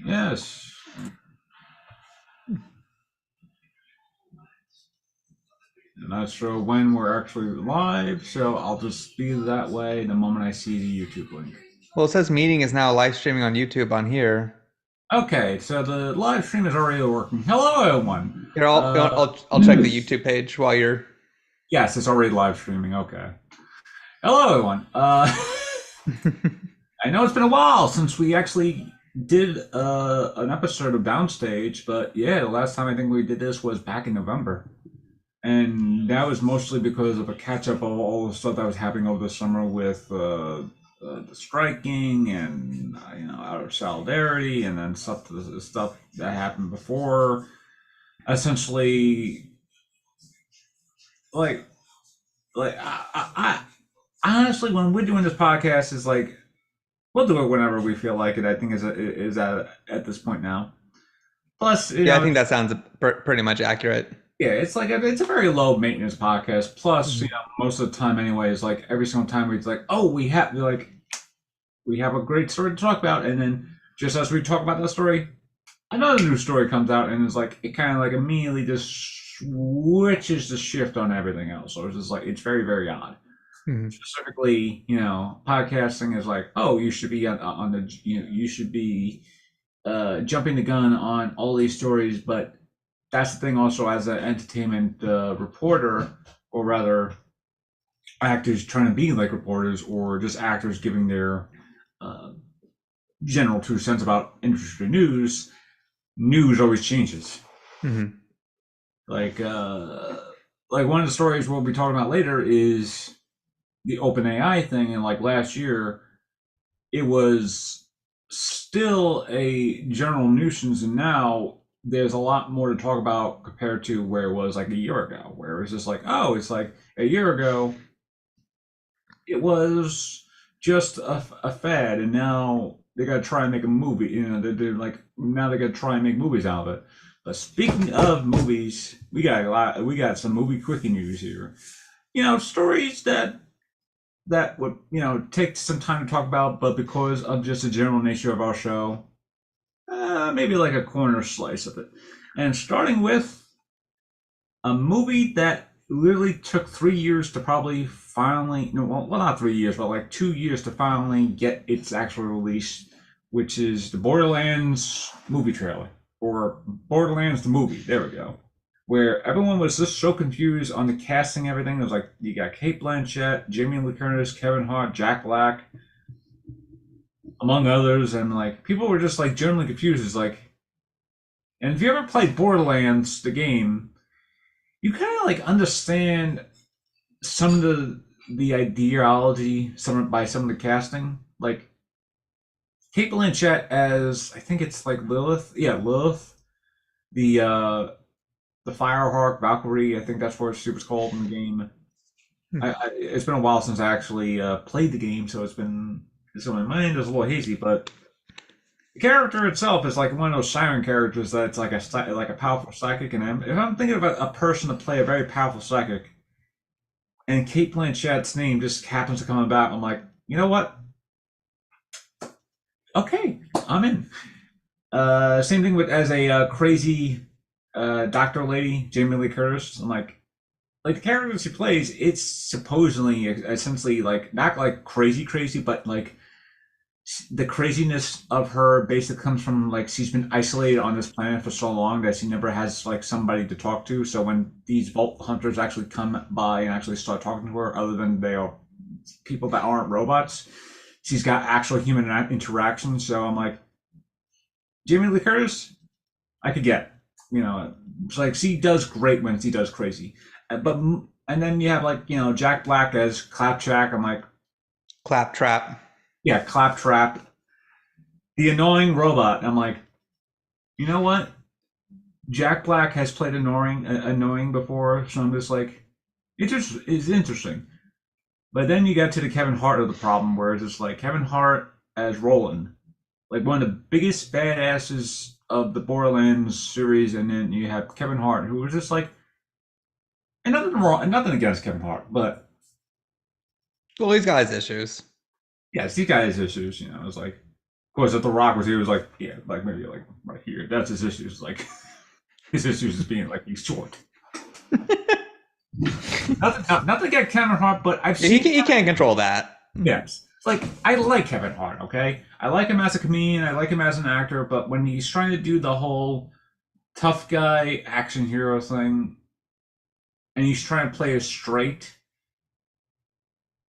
Yes. I'm not sure when we're actually live, so I'll just be that way the moment I see the YouTube link. Well, it says meeting is now live streaming on YouTube on here. Okay, so the live stream is already working. Hello, everyone. Here, I'll Uh, I'll I'll check the YouTube page while you're. yes, it's already live streaming. Okay. Hello, everyone. I know it's been a while since we actually did an episode of Downstage, but yeah, the last time I think we did this was back in November. And that was mostly because of a catch up of all the stuff that was happening over the summer with the striking and out of solidarity, and then stuff that happened before. Essentially, like I honestly, when we're doing this podcast, is like we'll do it whenever we feel like it. I think is at this point now. Plus, Yeah, I think that sounds pretty much accurate. yeah, it's like it's a very low maintenance podcast. Plus, Mhm. most of the time, anyways, like every single time we're like, oh, we have a great story to talk about, and then just as we talk about that story, another new story comes out, and it's like it kind of like immediately just switches the shift on everything else. So it's just like it's very very odd. Mhm. Specifically, podcasting is like, oh, you should be on the you should be jumping the gun on all these stories, but that's the thing also as an entertainment reporter, or rather actors trying to be like reporters, or just actors giving their uh, general 2 cents about industry news. News always changes. Mhm. Like uh, like one of the stories we'll be talking about later is the open AI thing, and like last year, it was still a general nuisance, and now there's a lot more to talk about compared to where it was like a year ago, where it was just like, oh, it's like a year ago it was just a fad, and now they got to try and make a movie. They're like now they got to try and make movies out of it. But speaking of movies, we got a lot. We got some movie quickie news here. Stories that would take some time to talk about, but because of just the general nature of our show, maybe like a corner slice of it. And starting with a movie that literally took 3 years to probably finally, no, well, not 3 years, but like 2 years to finally get its actual release, which is the Borderlands movie trailer, or Borderlands the movie. There we go. Where everyone was just so confused on the casting, and everything. It was like you got Kate Blanchett, Jamie Lee Curtis, Kevin Hart, Jack Black, among others, and like people were just like generally confused. It's like, and if you ever played Borderlands, the game, you kind of like understand some of the ideology some of the casting. Like Kate Blanchett as I think it's like Lilith. Yeah, Lilith, the uh the Firehawk Valkyrie. I think that's what she was called in the game. It's been a while since I actually played the game, so my mind is a little hazy. But the character itself is like one of those siren characters that's like like a powerful psychic. And if I'm thinking of a person to play a very powerful psychic, and Kate Blanchett's name just happens to come about, I'm like, you know what? Okay, I'm in. Same thing with as a crazy doctor lady, Jamie Lee Curtis. I'm like the character she plays, it's supposedly essentially like not like crazy crazy, but like the craziness of her basically comes from like she's been isolated on this planet for so long that she never has like somebody to talk to. So when these vault hunters actually come by and actually start talking to her, other than they are people that aren't robots, she's got actual human interaction. So I'm like, Jamie Lee Curtis, I could get. It's like she does great when she does crazy, but and then you have like Jack Black as Clapjack. I'm like, Claptrap. yeah, Claptrap, the annoying robot. I'm like, you know what? Jack Black has played annoying before, so I'm just like, it just is interesting. But then you get to the Kevin Hart of the problem, where it's just like Kevin Hart as Roland, like one of the biggest badasses of the Borderlands series, and then you have Kevin Hart, who was just like, and nothing wrong, and nothing against Kevin Hart, but Well, he's got his issues. yes, he got his issues. It's like, course, if The Rock was here, he was like, yeah, like maybe like right here. That's his issues. Like his issues is being like he's short. Not to get Kevin Hart, but I've Yeah, he seen. he can't control that. Yes. It's like I like Kevin Hart, okay? I like him as a comedian, I like him as an actor, but when he's trying to do the whole tough guy action hero thing and he's trying to play it straight,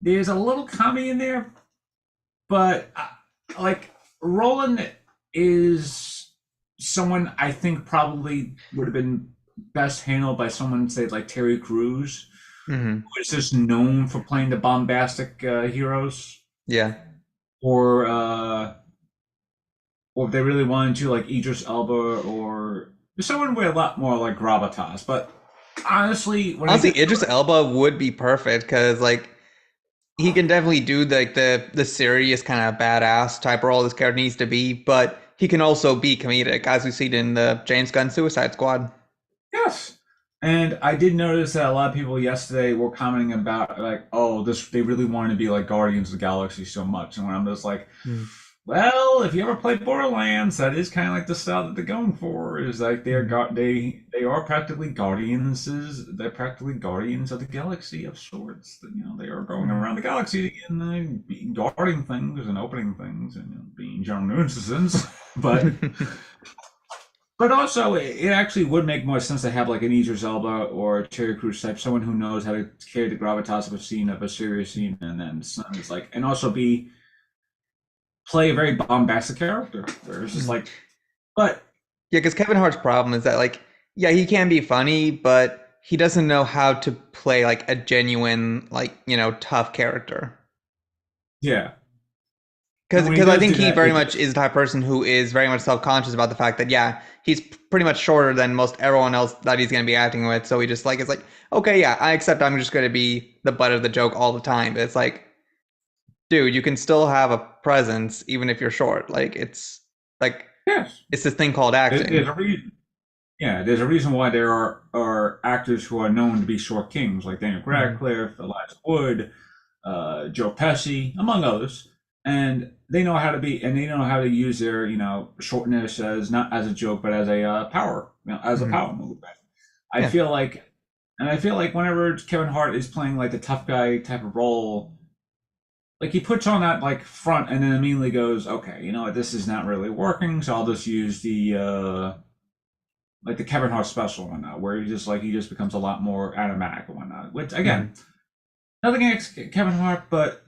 there's a little comedy in there, but like Roland is someone I think probably would have been best handled by someone say like Terry Crews, Hmm. who is just known for playing the bombastic heroes, Yeah. or if they really wanted to, like Idris Elba or someone with a lot more like gravitas. But honestly, when I Honestly, get Idris Elba would be perfect because like he can definitely do like the serious kind of badass type role this character needs to be, but he can also be comedic, as we see in the James Gunn Suicide Squad. yes, and I did notice that a lot of people yesterday were commenting about like, oh, this they really wanted to be like Guardians of the Galaxy so much, and when I'm just like, Mm. well, if you ever played Borderlands, that is kind of like the style that they're going for. Is like they are practically guardians. They're practically guardians of the galaxy of sorts. You know, they are going Mm. around the galaxy and guarding things and opening things and being general nuisances. but but also, it actually would make more sense to have like an Idris Elba or a Terry Crews type, someone who knows how to carry the gravitas of a scene, of a serious scene, and then it's like, and also be play a very bombastic character. Where it's just Mm. like, but Yeah, because Kevin Hart's problem is that like, yeah, he can be funny, but he doesn't know how to play like a genuine, like, tough character. yeah, Because and when he because I does think do he that, very much is the type of person who is very much self-conscious about the fact that yeah, he's pretty much shorter than most everyone else that he's going to be acting with. So he just like it's like, okay, yeah, I accept I'm just going to be the butt of the joke all the time. But it's like, dude, you can still have a presence even if you're short. Like yes, it's this thing called there's acting. a reason. Yeah, there's a reason why there are actors who are known to be short kings, like Daniel Hmm. Radcliffe, Elijah Wood, Joe Pesci, among others, and they know how to be, and they know how to use their shortness as not as a joke, but as a power, as a Hmm. power move. I Yeah. feel like, and I feel like whenever Kevin Hart is playing like the tough guy type of role, like he puts on that like front, and then immediately goes, okay, you know what, this is not really working, so I'll just use the like the Kevin Hart special and whatnot, where he just becomes a lot more automatic and whatnot. Which again, Hmm. nothing against Kevin Hart, but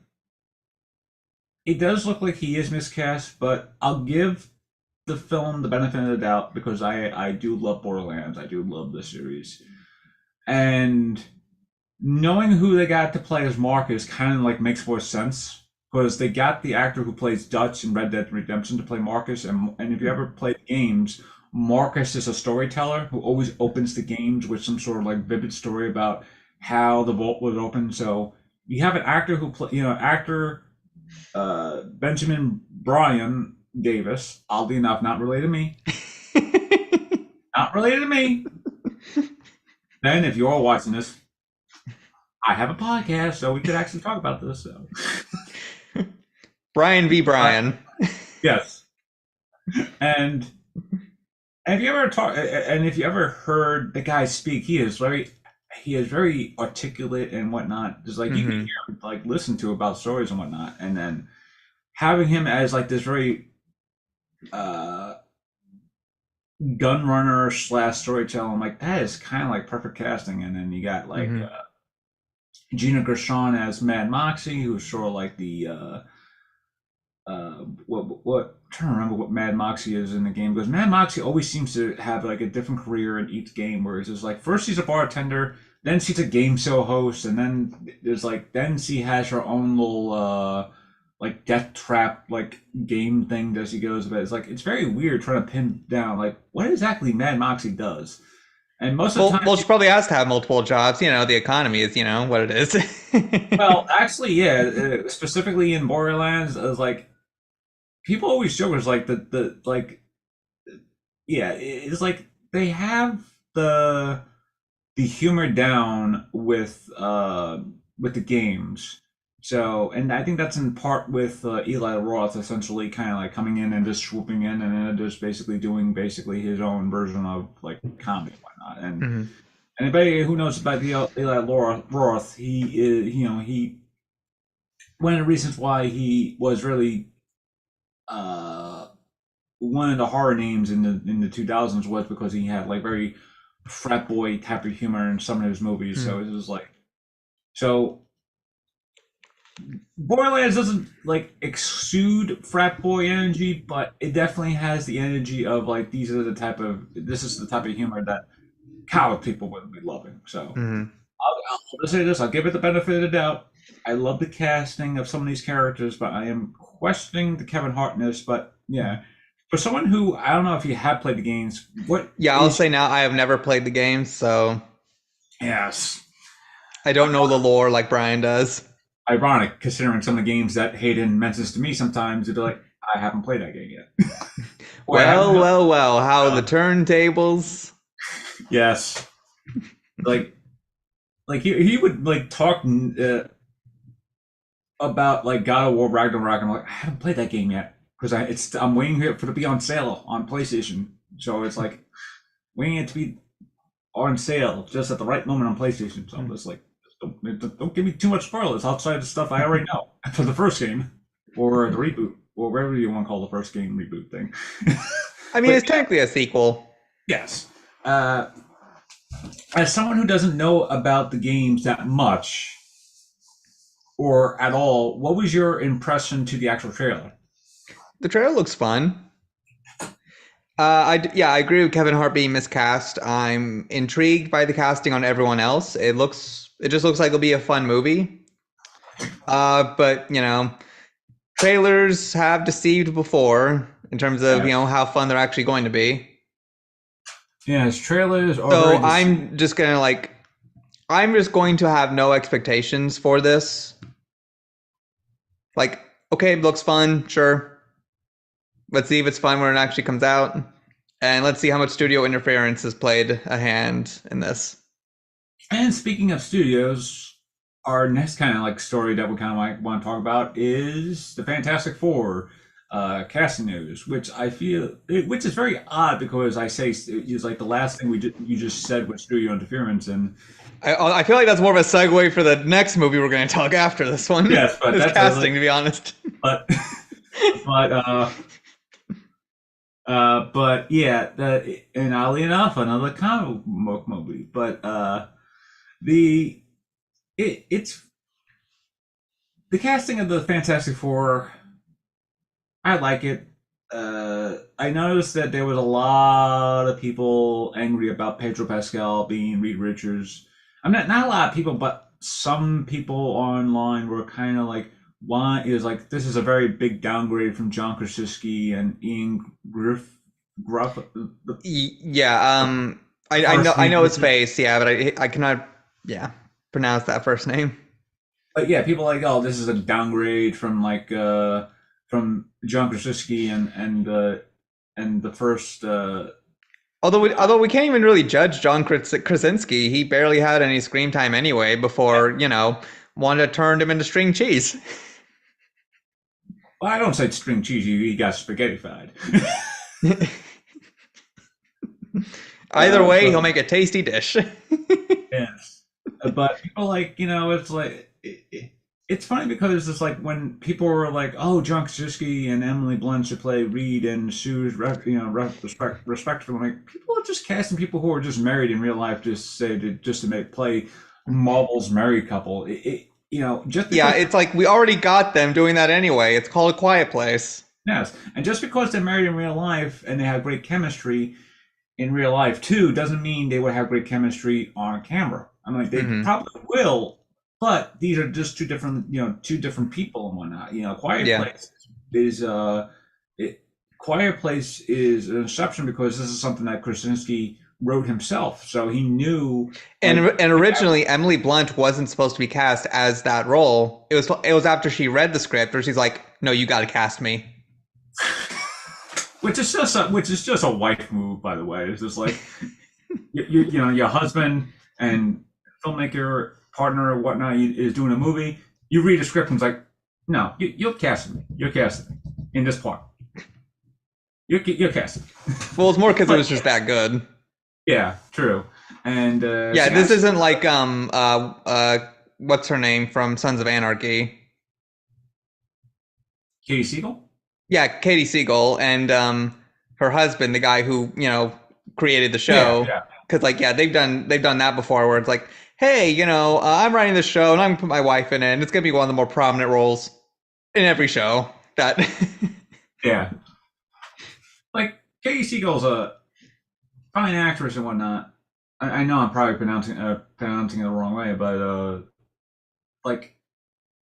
it does look like he is miscast. But I'll give the film the benefit of the doubt because I do love Borderlands. I do love the series, and knowing who they got to play as Marcus kind of like makes more sense because they got the actor who plays Dutch in Red Dead Redemption to play Marcus, and if you ever played games, Marcus is a storyteller who always opens the games with some sort of like vivid story about how the vault was opened. So you have an actor who play, actor Benjamin Brian Davis, oddly enough, not related to me, not related to me. Ben, if you're all watching this, I have a podcast, so we could actually talk about this. So, Brian v. but Brian. yes, and and if you ever talk, and if you ever heard the guy speak, he is very articulate and whatnot. Just like you can Hmm. hear him, like listen to about stories and whatnot, and then having him as like this very uh gun runner slash storyteller, I'm like that is kind of like perfect casting. And then you got like Hmm. Gina Gershon as Mad Moxie, who's sort of like the what I'm trying to remember what Mad Moxie is in the game because Mad Moxie always seems to have like a different career in each game. Whereas it's like first she's a bartender, then she's a game show host, and then there's like then she has her own little like death trap like game thing that she goes about. It's like it's very weird trying to pin down like what exactly Mad Moxie does. And most of the Well, time, well, she probably has to have multiple jobs. The economy is, what it is. well, actually, yeah, specifically in Borderlands, it's like people always joke it's like the like yeah, it's like they have the humor down with the games, So, and I think that's in part with Eli Roth essentially kind of like coming in and just swooping in and then just basically doing basically his own version of like comedy and whatnot. And Hmm. anybody who knows about Eli Roth, he is, one of the reasons why he was really uh, one of the horror names in the 2000s was because he had like very frat boy type of humor in some of his movies. So it was like so Borderlands doesn't like exude frat boy energy, but it definitely has the energy of like this is the type of humor that college people would be loving. So Hmm. I'll just say this: I'll give it the benefit of the doubt. I love the casting of some of these characters, but I am questioning the Kevin Hartness. But yeah, for someone who I don't know if you have played the games, what Yeah, I'll is say now I have never played the game, so yes I don't know the lore like Brian does. ironic considering some of the games that Hayden mentions to me sometimes? It'd be like I haven't played that game yet, or I haven't. Well, well, well, how the Uh, turntables. yes, like he would like talk about like God of War Ragnarok. I'm like, I haven't played that game yet because I'm waiting for it to be on sale on PlayStation. So it's like waiting it to be on sale just at the right moment on PlayStation. So I'm just like, don't give me too much spoilers outside the stuff I already know for the first game or the reboot or whatever you want to call the first game reboot thing. I mean, But it's technically a sequel. yes, as someone who doesn't know about the games that much or at all, what was your impression to the actual trailer? The trailer looks fun. Yeah, I agree with Kevin Hart being miscast. I'm intrigued by the casting on everyone else. It just looks like it'll be a fun movie. But trailers have deceived before in terms of Yes. how fun they're actually going to be. Yes, trailers are So very deceiving. I'm just going to have no expectations for this. Like, okay, it looks fun, sure. Let's see if it's fun when it actually comes out. And let's see how much studio interference has played a hand in this. And speaking of studios, our next kind of like story that we kind of like want to talk about is the Fantastic Four casting news, which which is very odd because I say it's like the last thing you just said with studio interference, and I feel like that's more of a segue for the next movie we're going to talk after this one. yes, but Is that's casting, to be honest. but but but yeah, and oddly enough, another comic book movie, but the it's the casting of the Fantastic Four. I like it. I noticed that there was a lot of people angry about Pedro Pascal being Reed Richards. I'm not a lot of people, but some people online were kind of like, "Why is like this is a very big downgrade from John Krasinski and Ian Gruff, Yeah, the I first Reed know his Richards." face, yeah, but I cannot, yeah, pronounce that first name. But yeah, people are like, "Oh, this is a downgrade from John Krasinski and the first." Although we can't even really judge John Krasinski, he barely had any screen time anyway before Wanda turned him into string cheese. Well, I don't say string cheese. He got spaghettified. Either way, But he'll make a tasty dish. yes, but people like it's like it's funny because it's like when people were like, "Oh, John Krasinski and Emily Blunt should play Reed and Sue's, respectively." Like people are just casting people who are just married in real life, just to make play Marvel's married couple. Just Yeah, because it's like we already got them doing that anyway. It's called A Quiet Place. yes, and just because they're married in real life and they have great chemistry in real life too doesn't mean they would have great chemistry on camera. I mean, like they Hmm. probably will, but these are just two different people and whatnot. Yeah. Is it, Quiet Place is an exception because this is something that Krasinski wrote himself, so he knew And like and originally Emily Blunt wasn't supposed to be cast as that role. It was after she read the script where she's like, "No, you got to cast me." which is just a wife move, by the way. It's just like your husband and filmmaker partner or whatnot is doing a movie. You read a script and it's like, no, you're casting me. You're casting me in this part. You're casting. Well, it's more because it But was just that good. yeah, true. And Yeah, so yeah, this isn't like what's her name from Sons of Anarchy? Katie Siegel. Yeah, Katie Siegel and her husband, the guy who created the Yeah, show. yeah, Because like they've done that before, where it's like, hey, I'm writing this show and I'm gonna put my wife in it, and it's gonna be one of the more prominent roles in every show. That yeah. Like Katie Siegel's a fine actress and whatnot. I know I'm probably pronouncing it the wrong way, but like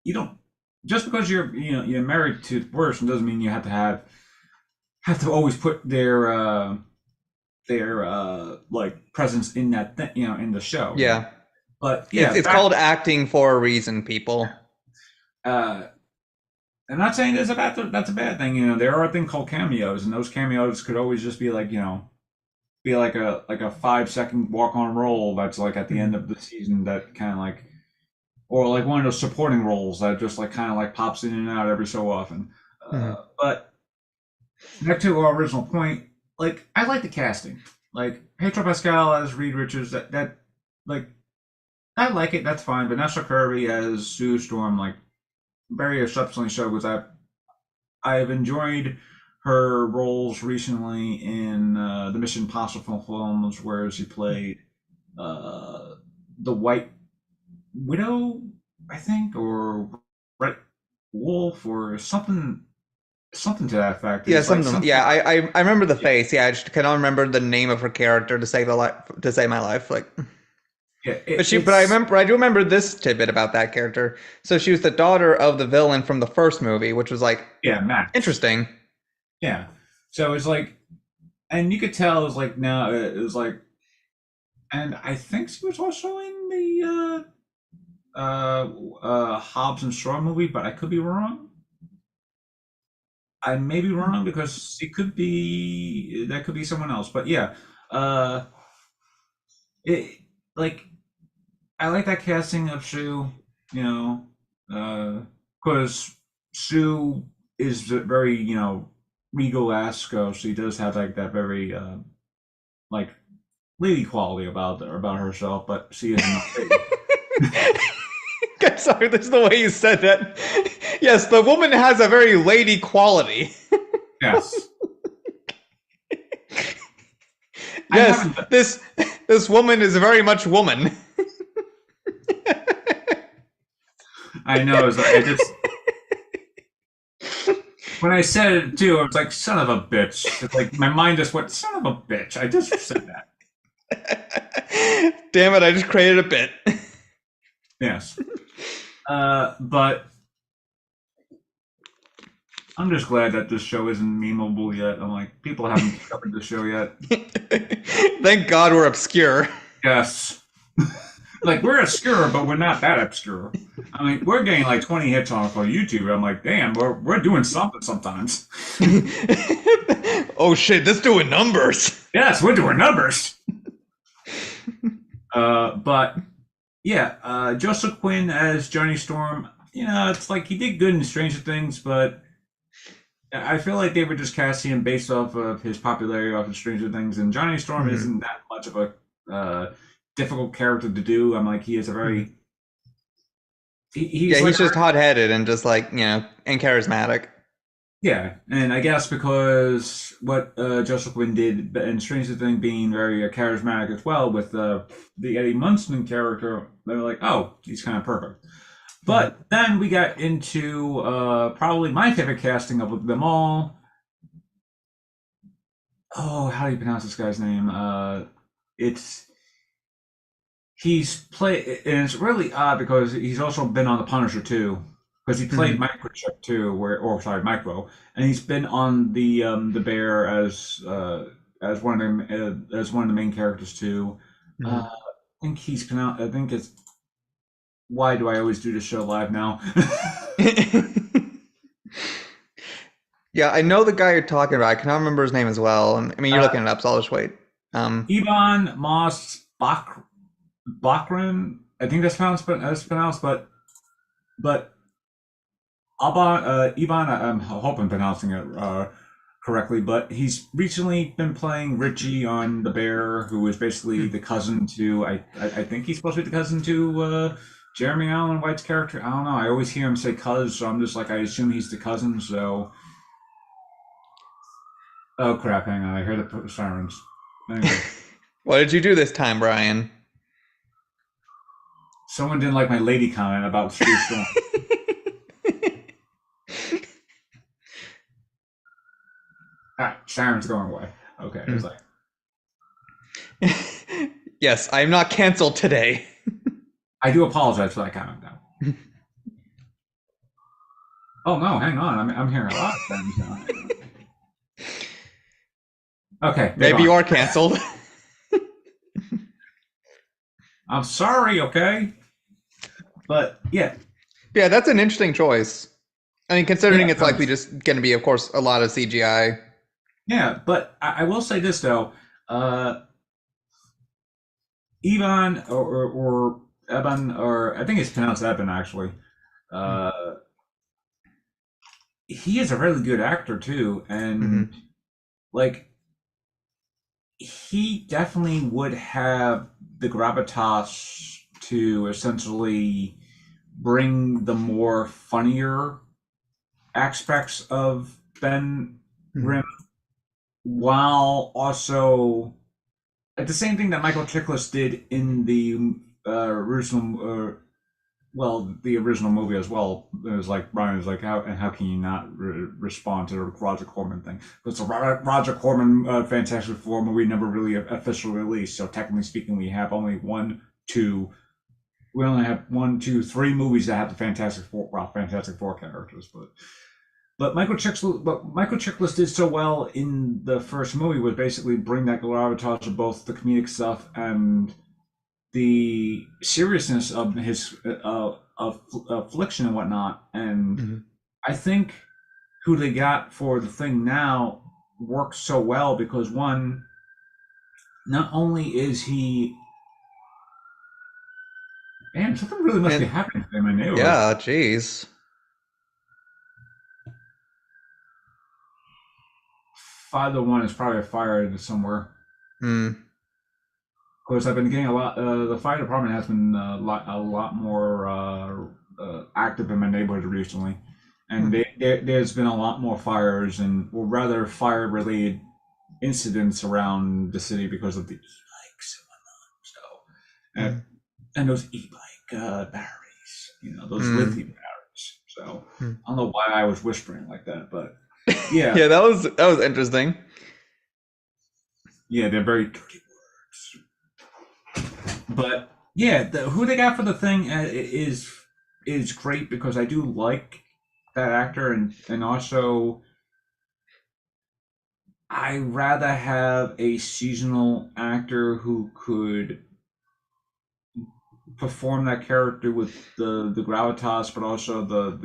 you don't just because you're married to the person doesn't mean you have to always put their like presence in that in the show. yeah, But yeah, it's back called acting for a reason, people. uh I'm not saying that's a bad thing. There are a thing called cameos, and those cameos could always just be like, be like a 5 second walk on role that's like at the end of the season that kind of like, or like one of those supporting roles that just like kind of like pops in and out every so often. Mhm. But back to our original point, like I like the casting, like Pedro Pascal as Reed Richards, that like I like it. That's fine. Vanessa Kirby as Sue Storm, like very exceptionally so because I've enjoyed her roles recently in the Mission Impossible films, where she played uh, the White Widow, I think, or Red Wolf, or something to that effect. Yeah, It's like something. some Yeah, sort of I remember the face. Yeah, I just cannot remember the name of her character to save my life. Like, yeah. but It's I do remember this tidbit about that character. So she was the daughter of the villain from the first movie, which was like yeah, Max. interesting. Yeah. So it's like, and you could tell it was like now it was like, and I think she was also in the Hobbs and Shaw movie, but I could be wrong. I may be wrong because it could be that could be someone else. But yeah, uh, it like I like that casting of Sue. You because Sue is very regal-esque. She does have like that very like lady quality about herself, but she is not lady. Sorry, that's the way you said that. Yes, the woman has a very lady quality. Yes, I Yes, haven't. this woman is very much woman. I know. It's like, I just when I said it too, I was like, "Son of a bitch!" It's like my mind just went, "Son of a bitch!" I just said that. Damn it! I just created a bit. Yes, but I'm just glad that this show isn't memeable yet. I'm like, people haven't covered the show yet. Thank God we're obscure. Yes, like we're obscure, but we're not that obscure. I mean, we're getting like 20 hits on YouTube. I'm like, damn, we're doing something sometimes. Oh shit, this doing numbers. Yes, we're doing numbers. But yeah, Joseph Quinn as Johnny Storm. It's like he did good in Stranger Things, but I feel like they were just casting him based off of his popularity off of Stranger Things, and Johnny Storm Mhm. isn't that much of a difficult character to do. I'm like, he is a Mhm. very Yeah, he's like he's just hot headed and just like and charismatic. yeah, and I guess because what Joseph Quinn did in Stranger Things being very charismatic as well with the Eddie Munson character, they're like, oh, he's kind of perfect. Mhm. But then we got into probably my favorite casting of them all. Oh, how do you pronounce this guy's name? It's he's played, and it's really odd because he's also been on The Punisher too, because he played Mhm. Microchip too, or sorry, Micro, and he's been on the Bear as one of the main characters too. Mhm. I think he's pronounced. I think it's why do I always do this show live now? Yeah, I know the guy you're talking about. I cannot remember his name as well. I mean, you're uh, looking it up, so I'll just wait. Ivan Moss Bachran. I think that's pronounced, but Ivan, I hope I'm pronouncing it correctly, but he's recently been playing Richie on The Bear, who is basically Hmm. the cousin to, I think he's supposed to be the cousin to Jeremy Allen White's character. I don't know. I always hear him say cuz, so I'm just like, I assume he's the cousin, so. Oh crap, hang on. I hear the sirens. Anyway, What did you do this time, Brian? someone didn't like my lady comment about Stu Storm. Alright, sirens going away. Okay, it's like, Yes, I'm not canceled today. I do apologize for that comment, though. Oh no, hang on. I'm hearing a lot of things now. Hang on. Okay, they're Maybe you gone. are canceled. I'm sorry, okay? But yeah, Yeah, that's an interesting choice. I mean, considering yeah, it's likely just going to be, of course, a lot of CGI. yeah. But I will say this though, uh, Ivan or Eban, or I think it's pronounced Eben actually. Uh, he is a really good actor too, and Mm-hmm. like he definitely would have the gravitas to essentially bring the more funnier aspects of Ben Mm-hmm. Grimm while also at the same thing that Michael Chiklis did in the original, the original movie as well. It was like Brian was like, how can you not respond to the Roger Corman thing? Because the Roger Corman Fantastic Four movie never really officially released. So technically speaking, we have only one, two. We only have one, two, three movies that have the Fantastic Four characters, but Michael Chiklis did so well in the first movie was basically bring that gravitas of both the comedic stuff and the seriousness of his affliction and whatnot. And Mm-hmm. I think who they got for the thing now works so well because one, not only is he, man, something really must be And happening in my neighborhood. yeah, jeez. Five to one is probably a fire somewhere. Mm. Of course, I've been getting a lot. The fire department has been a lot more active in my neighborhood recently, and Hmm. there's been a lot more fires and, or rather, fire-related incidents around the city because of the e-bikes and whatnot. So, Mm. and those e-bike batteries, those Mm. lithium batteries. So, Mm. I don't know why I was whispering like that, but yeah, Yeah, that was interesting. yeah, they're very dirty words. But yeah, who they got for the thing is great because I do like that actor, and also I rather have a seasonal actor who could perform that character with the gravitas, but also the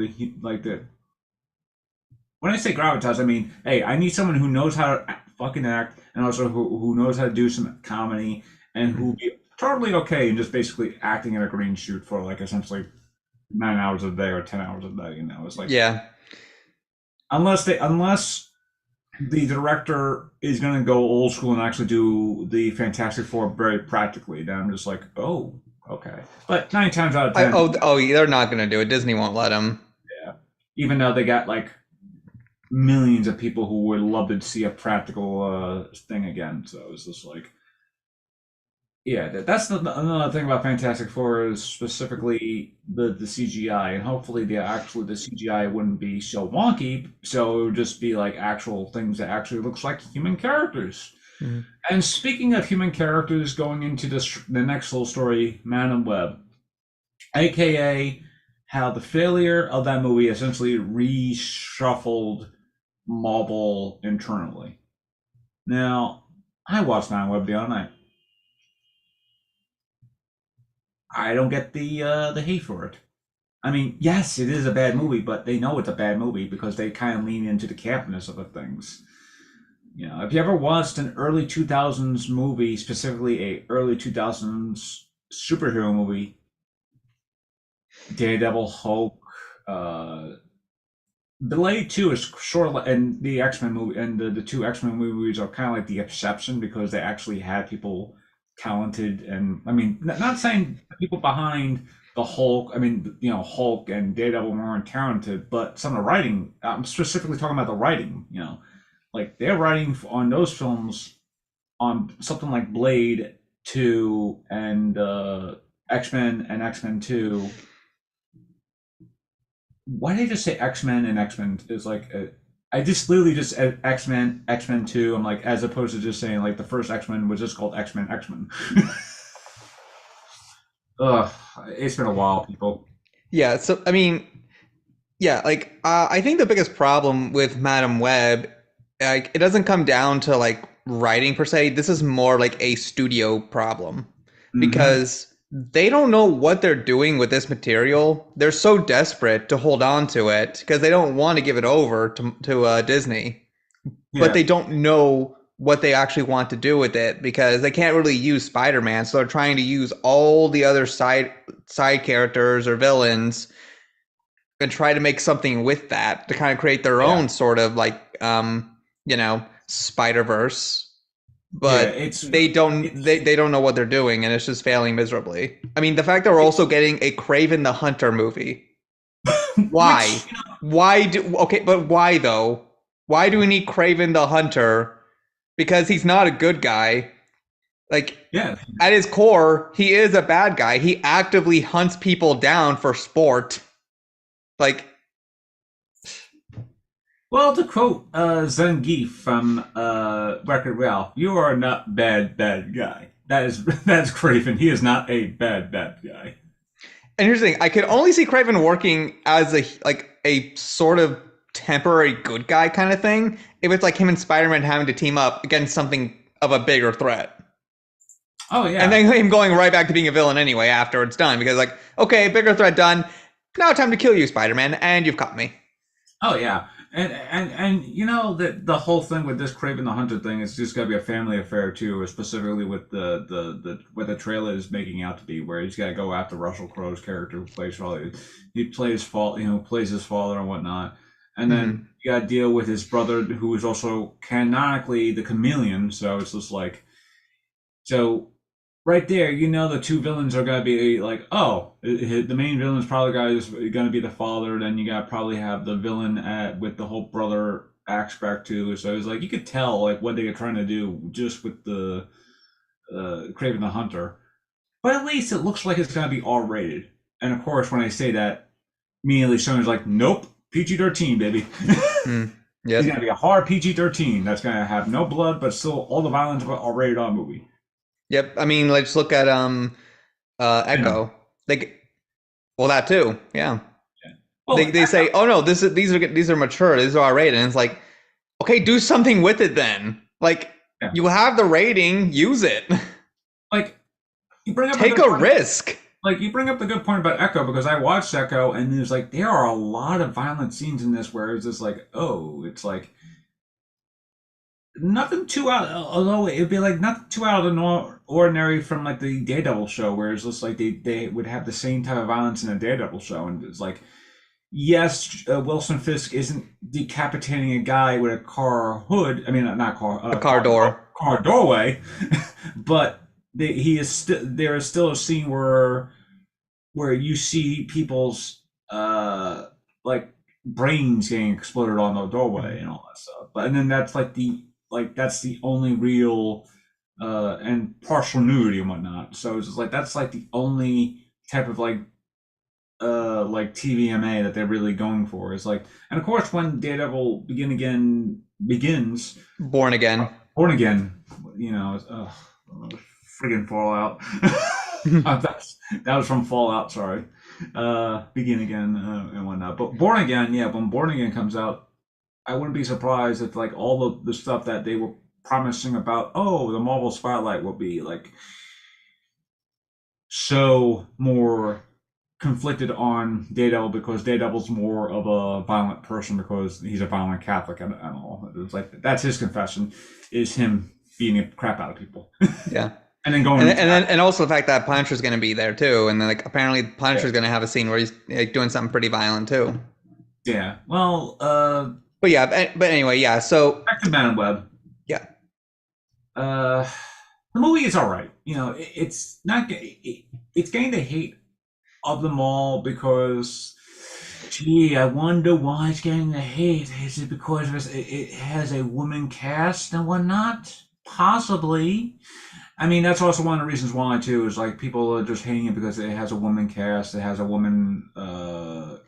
when I say gravitas, I mean, hey, I need someone who knows how to fucking act, and also who knows how to do some comedy, and who Mm. be totally okay in just basically acting in a green shoot for like essentially 9 hours a day or 10 hours a day. It's like Yeah. unless the director is going to go old school and actually do the Fantastic Four very practically, then I'm just like, oh, okay. But 9 times out of I 10, oh they're not gonna do it. Disney won't let them. yeah. Even though they got like millions of people who would love to see a practical thing again, so it's just like, yeah, that's another thing about Fantastic Four is specifically the CGI, and hopefully the CGI wouldn't be so wonky, so it would just be like actual things that actually looks like human characters. Mm. And speaking of human characters, going into the next little story, Man and Web, aka how the failure of that movie essentially reshuffled Marvel internally. Now, I watched Man and Web the other night. I don't get the hate for it. I mean, yes, it is a bad movie, but they know it's a bad movie because they kind of lean into the campness of the things. If you ever watched an early 2000s movie, specifically a early 2000s superhero movie, Daredevil, Hulk, uh, Blade 2 is and the X-Men movie and the two X-Men movies are kind of like the exception because they actually had people talented and I mean not saying the people behind the Hulk, I mean Hulk and Daredevil weren't talented, but some of the writing, I'm specifically talking about the writing, like they're writing on those films on something like Blade 2 and X-Men and X-Men 2. Why did I just say X-Men and X-Men is like I just literally just said X-Men, X-Men 2. I'm like, as opposed to just saying like the first X-Men was just called X-Men, X-Men. Ugh, it's been a while, people. Yeah, so I mean, yeah, like I think the biggest problem with Madam Web, like it doesn't come down to like writing per se. This is more like a studio problem Mm-hmm. because they don't know what they're doing with this material. They're so desperate to hold on to it because they don't want to give it over to Disney, but Yeah, they don't know what they actually want to do with it because they can't really use Spider-Man, so they're trying to use all the other side characters or villains and try to make something with that to kind of create their yeah, own sort of like Spider-Verse. yeah. But they don't know what they're doing and it's just failing miserably. I mean, the fact that we're also It's getting a Craven the Hunter movie. Why? which Why do okay, but why though? Why do we need Craven the Hunter? Because he's not a good guy. Like yeah. at his core, he is a bad guy. He actively hunts people down for sport. Like Well, to quote Zangief from Wreck-It Ralph, "You are not bad guy." That is that's Craven. He is not a bad guy. And here's the thing: I could only see Craven working as a sort of temporary good guy kind of thing if it's like him and Spider-Man having to team up against something of a bigger threat, Oh and yeah. then him going right back to being a villain anyway after it's done. Because like, okay, bigger threat done. Now time to kill you, Spider-Man, and you've caught me. Oh yeah, and the whole thing with this Craven the Hunter thing is just gonna be a family affair too, specifically with the what the trailer is making out to be, where he's got to go after Russell Crowe's character who plays father. He plays plays his father and whatnot, and then Hmm. you got to deal with his brother who is also canonically the Chameleon. So it's just like so right there, the two villains are gonna be like, oh, the main villain is probably guy is gonna be the father. Then you got probably have the villain with the whole brother aspect too. So it's like you could tell like what they are trying to do just with the Craven the Hunter. But at least it looks like it's gonna be R rated. And of course, when I say that, immediately someone's like, nope, PG-13, baby. Hmm. It's Yep. gonna be a hard PG-13 that's gonna have no blood, but still all the violence of an R rated R movie. Yep. I mean, let's look at Venom. Echo. Like, well, that too. Yeah. Yeah. They say, oh no, these are mature, these are R-rated, and it's like, okay, do something with it then. Like, Yeah. you have the rating, use it. Like you bring up a Take good a point. risk. Like you bring up the good point about Echo because I watched Echo and there's like there are a lot of violent scenes in this where it's just like it's like nothing too out. Although it'd be like nothing too out of the ordinary from like the Daredevil show, where it's just like they would have the same type of violence in a Daredevil show, and it's like yes, Wilson Fisk isn't decapitating a guy with a car hood. I mean, not car, A car door. car doorway, but he is there is still a scene where you see people's like brains getting exploded on the doorway and all that stuff. But and then that's that's the only real and partial nudity and whatnot. So it's just like that's like the only type of like TVMA that they're really going for. Is like and of course when Daredevil begins, Born again. Born Again, friggin' Fallout. That was from Fallout. Sorry, Begin Again and whatnot. But Born Again, yeah, when Born Again comes out, I wouldn't be surprised if like all the stuff that they were promising about, the Marvel Spotlight will be like so more conflicted on Daredevil because Daredevil's more of a violent person because he's a violent Catholic and all. It's like that's his confession is him beating the crap out of people Yeah. and then going to And also the fact that Punisher's gonna be there too. And then like apparently Punisher's gonna have a scene where he's like doing something pretty violent too. Yeah. Well, But yeah, but anyway, yeah. So back to Man and Web. yeah, Uh, the movie is all right. It's not. It's getting the hate of them all because, gee, I wonder why it's getting the hate. Is it because it has a woman cast and whatnot? Possibly. I mean, that's also one of the reasons why too is like people are just hating it because it has a woman cast, it has a woman I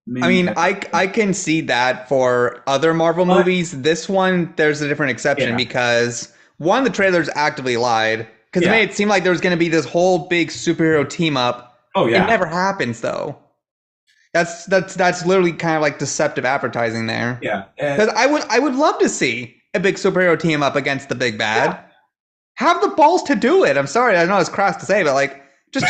main mean, cast. I can see that for other Marvel But movies. This one, there's a different exception yeah, because one, the trailers actively lied because it yeah, made it seem like there was going to be this whole big superhero team up. oh It yeah, never happens though. That's literally kind of like deceptive advertising there. yeah, Because I would love to see a big superhero team up against the big bad. yeah. Have the balls to do it. I'm sorry, I know it's crass to say, but like just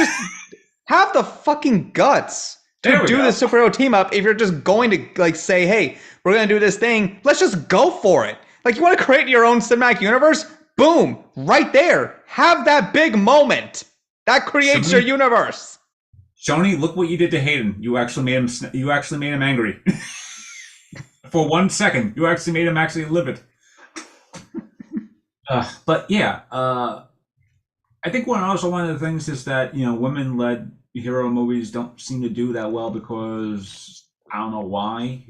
have the fucking guts to There we do go. this superhero team up if you're just going to like say, hey, we're gonna do this thing, let's just go for it. Like you want to create your own cinematic universe? Boom, right there. Have that big moment. That creates your Sony, universe. Sony, look what you did to Hayden. You actually made him. You actually made him angry for 1 second. You actually made him actually livid. But yeah, I think one of the things is that women-led hero movies don't seem to do that well because I don't know why.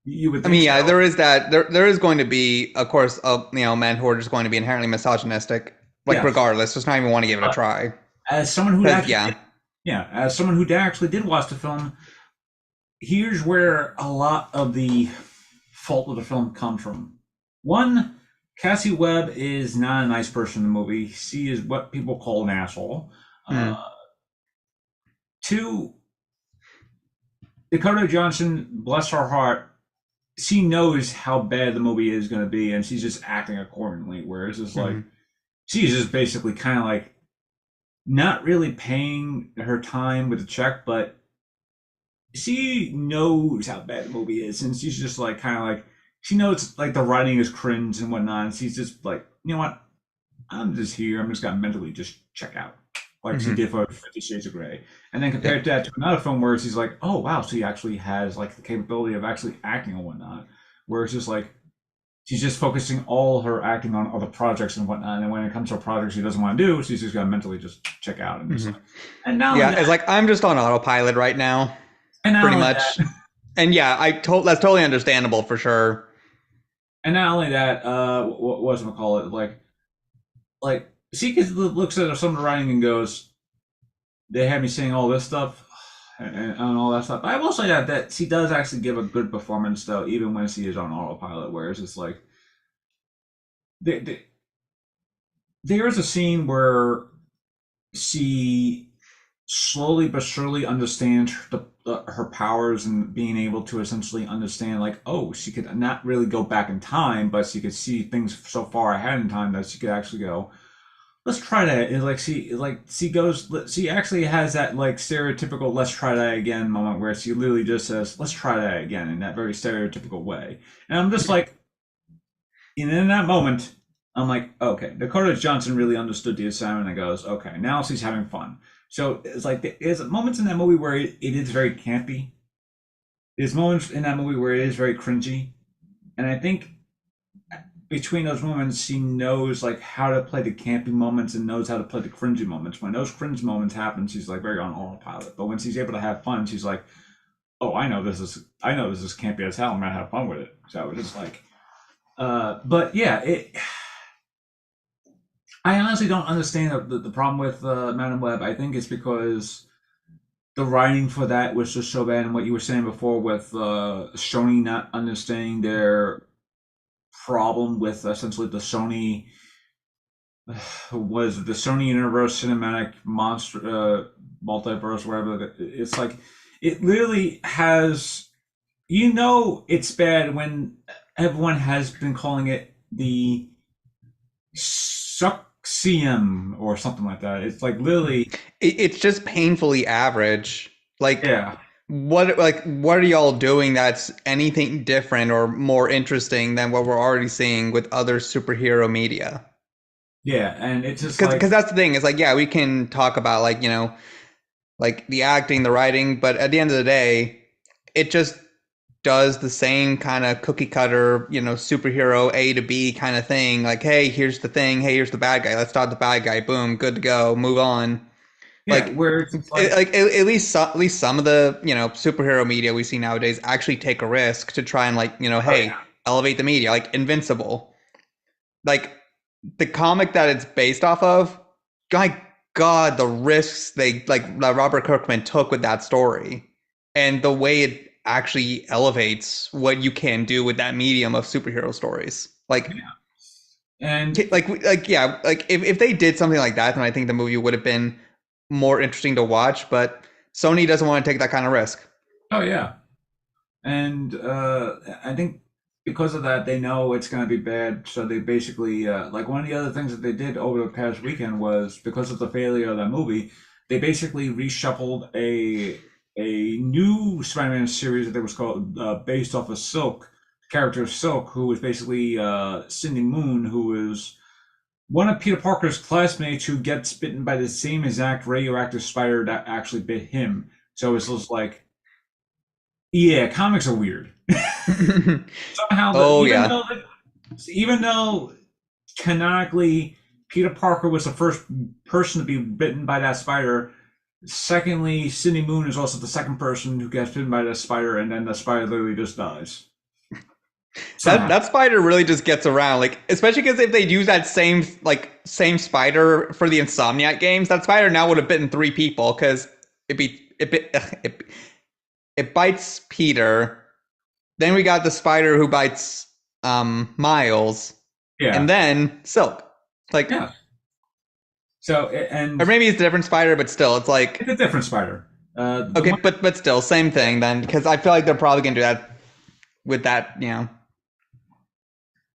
You would I think mean, yeah, so. there is that. There is going to be, of course, men who are just going to be inherently misogynistic, like Yes, regardless, just not even want to give it a but try. as someone who Because actually, yeah, yeah, as someone who actually did watch the film, here's where a lot of the fault of the film comes from. One, Cassie Webb is not a nice person in the movie. She is what people call an asshole. mm, Uh, Two, Dakota Johnson, bless her heart, she knows how bad the movie is going to be, and she's just acting accordingly. Whereas it's like mm-hmm. she's just basically kind of like not really paying her time with the check, but she knows how bad the movie is, and she's just like kind of like she knows like the writing is cringe and whatnot. And she's just like, you know what? I'm just here. I'm just gonna mentally just check out, like she Mm-hmm. did for 50 Shades of Grey. And then Yeah. compared that to another film where she's like, oh wow, she actually has like the capability of actually acting and whatnot. Where it's just like she's just focusing all her acting on other projects and whatnot. And when it comes to a project she doesn't want to do, she's just gonna mentally just check out and just Mm-hmm. like. And not only Yeah, that, it's like I'm just on autopilot right now, and not pretty only much. that, And yeah, that's totally understandable for sure. and not only that, what's it call it? Like she looks at some of the writing and goes, they had me saying all this stuff and all that stuff. But I will say that she does actually give a good performance though, even when she is on autopilot. Whereas it's like there, there, there is a scene where she slowly but surely understands her powers and being able to essentially understand like, oh, she could not really go back in time, but she could see things so far ahead in time that she could actually go, let's try that. And she actually has that like stereotypical let's try that again moment where she literally just says, let's try that again in that very stereotypical way. And I'm just like, and in that moment, I'm like, okay, Dakota Johnson really understood the assignment and goes, okay, now she's having fun. So it's like there's moments in that movie where it is very campy. There's moments in that movie where it is very cringy. And I think between those moments, she knows like how to play the campy moments and knows how to play the cringy moments. When those cringe moments happen, she's like very on autopilot. But when she's able to have fun, she's like, "Oh, I know this is campy as hell. I'm gonna have fun with it." So it's just like, but yeah, I honestly don't understand the problem with Madam Web. I think it's because the writing for that was just so bad, and what you were saying before with Sony not understanding their problem with essentially the Sony was the Sony Universe Cinematic Monster Multiverse, whatever. It's like it literally has. It's bad when everyone has been calling it the Suxium or something like that. It's like literally, It's just painfully average. yeah, What are y'all doing that's anything different or more interesting than what we're already seeing with other superhero media? yeah, and it's just Because like, that's the thing. It's like, yeah, we can talk about like, like the acting, the writing, but at the end of the day, it just does the same kind of cookie cutter, superhero A to B kind of thing. Like, hey, here's the thing. Hey, here's the bad guy. Let's stop the bad guy. Boom, good to go. Move on. Yeah, Like, where it's like, at least some of the superhero media we see nowadays actually take a risk to try and oh yeah, hey, elevate the media. Like Invincible, like the comic that it's based off of. My God, the risks that Robert Kirkman took with that story, and the way it actually elevates what you can do with that medium of superhero stories. yeah, and Yeah, like if they did something like that, then I think the movie would have been more interesting to watch. But Sony doesn't want to take that kind of risk. oh yeah, and I think because of that, they know it's going to be bad. So they basically, like one of the other things that they did over the past weekend was because of the failure of that movie, they basically reshuffled a new Spider-Man series that was called based off of Silk, the character of Silk, who was basically Cindy Moon, who was one of Peter Parker's classmates who gets bitten by the same exact radioactive spider that actually bit him. So it's just like, yeah, comics are weird. Somehow, Oh yeah. even though canonically Peter Parker was the first person to be bitten by that spider, secondly, Cindy Moon is also the second person who gets bitten by that spider, and then the spider literally just dies. Somehow. That spider really just gets around, like especially because if they'd use that same spider for the Insomniac games, that spider now would have bitten 3 people because it be it, bit, it bites Peter. Then we got the spider who bites Miles, and Yeah, then Silk. Like, yeah. So and or maybe it's a different spider, but still, it's it's like a different spider. The okay, one, but still, same thing then, because I feel like they're probably gonna do that with that. and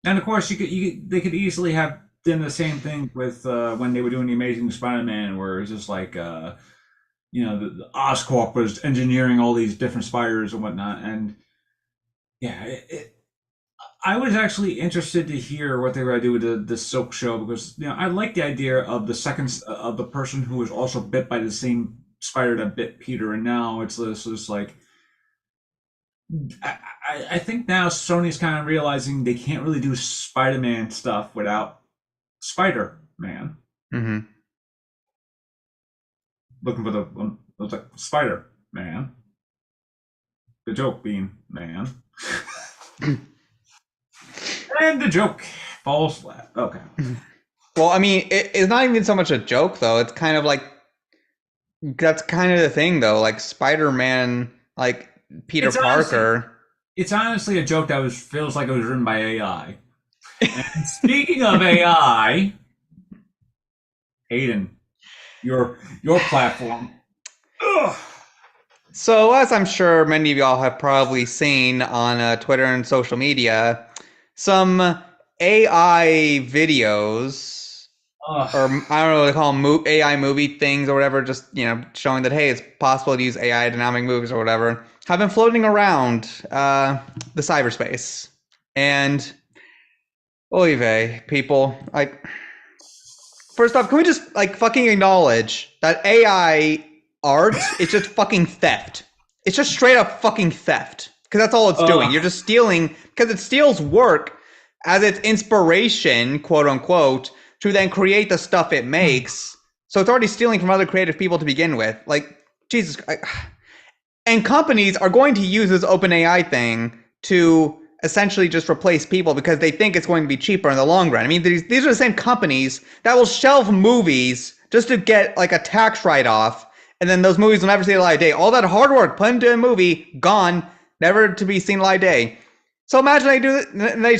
of course, they could easily have done the same thing with when they were doing the Amazing Spider-Man, where it's just like the Oscorp was engineering all these different spiders and whatnot, and yeah, I was actually interested to hear what they were going to do with the Silk show because I like the idea of the second of the person who was also bit by the same spider that bit Peter, and now it's just like I think now Sony's kind of realizing they can't really do Spider-Man stuff without Spider-Man. Mm-hmm. Looking for it was like Spider-Man. The joke being man. And the joke falls flat. Okay. Well, I mean, it's not even so much a joke though. It's kind of like that's kind of the thing though. Like Spider-Man, like Peter It's honestly Parker. it's honestly a joke that was feels like it was written by AI. And speaking of AI, Hayden, your platform. Ugh. So, as I'm sure many of y'all have probably seen on Twitter and social media, some AI videos, Ugh. or I don't know what they call them, AI movie things or whatever, just showing that hey, it's possible to use AI dynamic movies or whatever, have been floating around the cyberspace. And oy vey, people, like first off, can we just like fucking acknowledge that AI art is just fucking theft? It's just straight up fucking theft. Because that's all it's doing. Ugh. You're just stealing, because it steals work as its inspiration, quote unquote, to then create the stuff it makes. So it's already stealing from other creative people to begin with. Like, Jesus. And companies are going to use this OpenAI thing to essentially just replace people because they think it's going to be cheaper in the long run. I mean, these are the same companies that will shelve movies just to get like a tax write-off, and then those movies will never see the light of day. All that hard work put into a movie, gone, never to be seen light of day. So imagine they do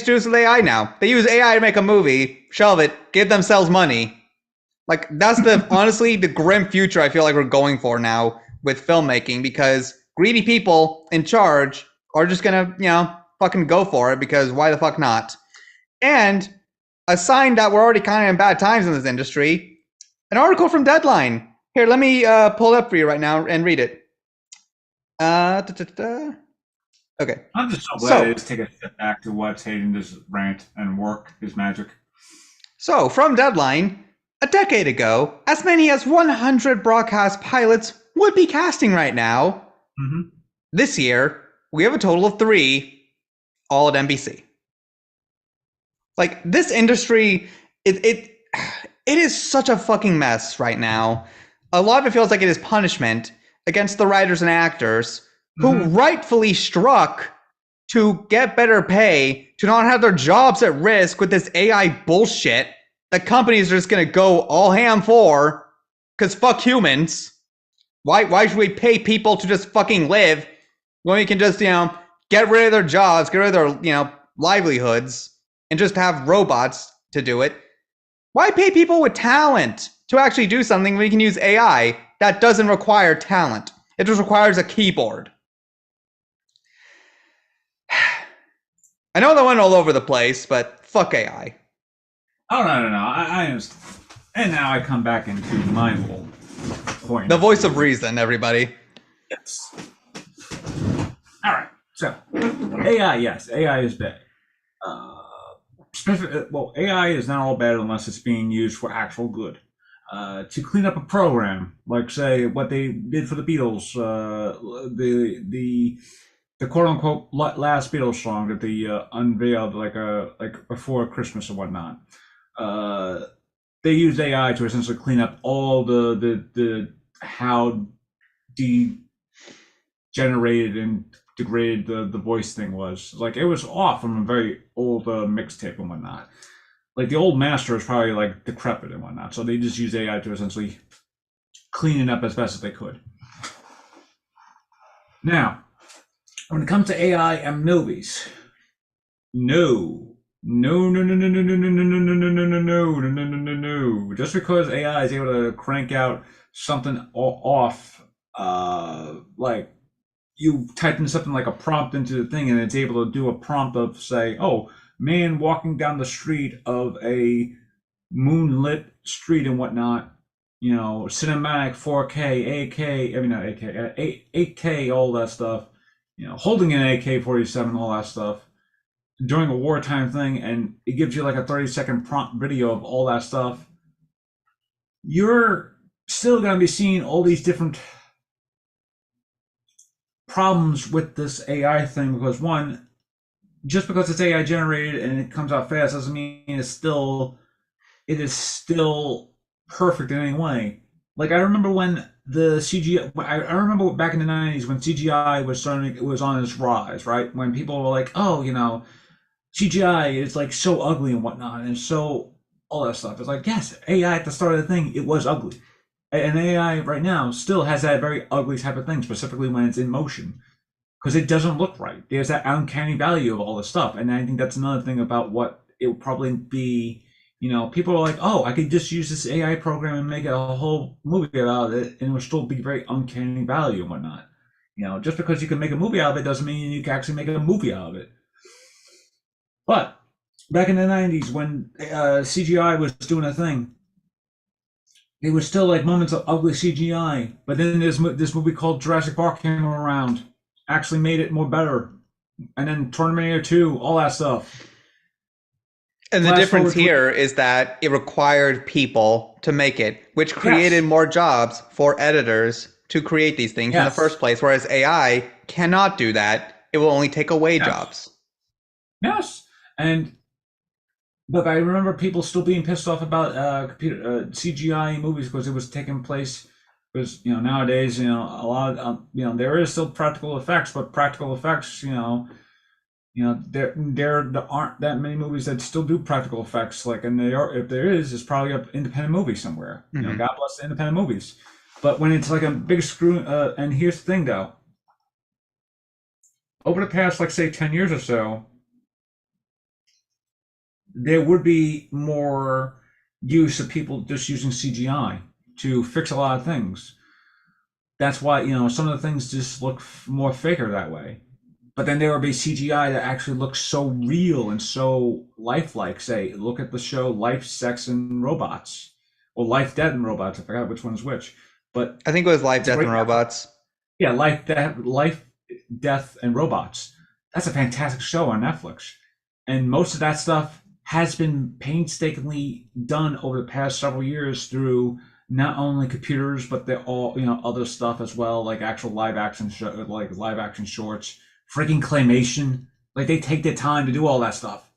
this with AI now. They use AI to make a movie, shelve it, give themselves money. Like that's honestly the grim future I feel like we're going for now with filmmaking because greedy people in charge are just gonna, fucking go for it because why the fuck not? And a sign that we're already kind of in bad times in this industry, an article from Deadline. Here, let me pull it up for you right now and read it. Okay. I'm just so glad So, it is take a step back to what's Hayden this rant and work his magic. So, from Deadline, a decade ago, as many as 100 broadcast pilots would be casting right now. Mm-hmm. This year, We have a total of 3, all at NBC. Like this industry, it is such a fucking mess right now. A lot of it feels like it is punishment against the writers and actors who rightfully struck to get better pay, to not have their jobs at risk with this AI bullshit that companies are just gonna go all ham for, because fuck humans. Why should we pay people to just fucking live when we can just, get rid of their jobs, get rid of their, livelihoods, and just have robots to do it? Why pay people with talent to actually do something when we can use AI that doesn't require talent? It just requires a keyboard. I know that went all over the place, but fuck AI. Oh no. I understand. And now I come back into my whole point. The voice of reason, everybody. Yes. All right. So AI, yes, AI is bad. Well, AI is not all bad unless it's being used for actual good. To clean up a program, like say what they did for the Beatles, the quote unquote last Beatles song that they unveiled like before Christmas or whatnot. They used AI to essentially clean up all the how degenerated and degraded the voice thing was. Like it was off from a very old mixtape and whatnot. Like the old master is probably like decrepit and whatnot, so they just used AI to essentially clean it up as best as they could. Now, when it comes to AI and movies, no. Just because AI is able to crank out something off, like you type in something like a prompt into the thing and it's able to do a prompt of say, oh, man walking down the street of a moonlit street and whatnot, cinematic 4K, 8K, I mean not 8K, 8K, all that stuff, holding an AK-47, all that stuff during a wartime thing, and it gives you like a 30-second prompt video of all that stuff. You're still going to be seeing all these different problems with this AI thing because one, just because it's AI generated and it comes out fast doesn't mean it is still perfect in any way. Like I remember when the CGI, I remember back in the 90s when CGI was on its rise, right? When people were like, oh, CGI is like so ugly and whatnot, and so all that stuff. It's like, yes, AI at the start of the thing, it was ugly. And AI right now still has that very ugly type of thing, specifically when it's in motion, because it doesn't look right. There's that uncanny value of all this stuff. And I think that's another thing about what it would probably be. People are like, oh, I could just use this AI program and make a whole movie out of it, and it would still be very uncanny value and whatnot. Just because you can make a movie out of it doesn't mean you can actually make a movie out of it. But back in the 90s, when CGI was doing a thing, there was still like moments of ugly CGI. But then this movie called Jurassic Park came around, actually made it more better. And then Terminator 2, all that stuff. And the difference here is that it required people to make it, which created more jobs for editors to create these things in the first place. Whereas AI cannot do that. It will only take away jobs. Yes. But I remember people still being pissed off about computer CGI movies because it was taking place. Because nowadays a lot of there is still practical effects, but practical effects there aren't that many movies that still do practical effects. Like, and if there is, it's probably an independent movie somewhere. Mm-hmm. God bless the independent movies. But when it's like a big screw, and here's the thing though, over the past like say 10 years or so, there would be more use of people just using CGI to fix a lot of things. That's why some of the things just look more faker that way. But then there would be CGI that actually looks so real and so lifelike. Say, look at the show Life, Sex, and Robots, or Life, Death, and Robots. I forgot which one's which, but I think it was Life, Death, and Robots. Yeah, Life, Death, and Robots. That's a fantastic show on Netflix, and most of that stuff has been painstakingly done over the past several years through not only computers, but they're all other stuff as well, like actual live action shorts freaking claymation. Like they take the time to do all that stuff.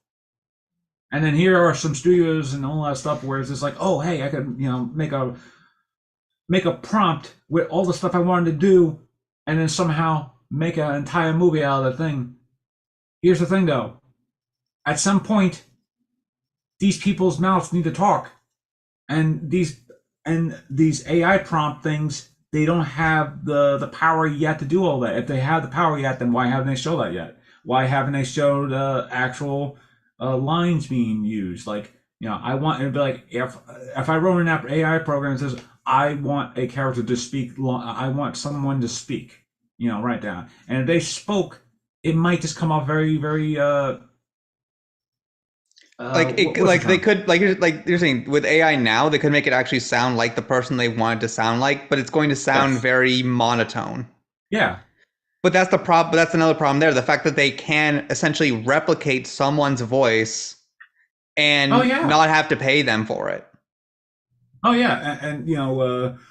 And then here are some studios and all that stuff where it's just like, oh hey, I could make a prompt with all the stuff I wanted to do, and then somehow make an entire movie out of the thing. Here's the thing though, at some point, these people's mouths need to talk, and these AI prompt things, they don't have the power yet to do all that. If they have the power yet, then why haven't they showed that yet? Why haven't they showed actual lines being used? Like, I want it to be like, if I wrote an AI program that says I want a character to speak, I want someone to speak, right down, and if they spoke, it might just come off very, very what's the like they term? could like you're saying with AI now they could make it actually sound like the person they wanted to sound like, but it's going to sound Yes. very monotone. Yeah. But that's the problem. But that's another problem there. The fact that they can essentially replicate someone's voice Oh and yeah. not have to pay them for it. Oh yeah. And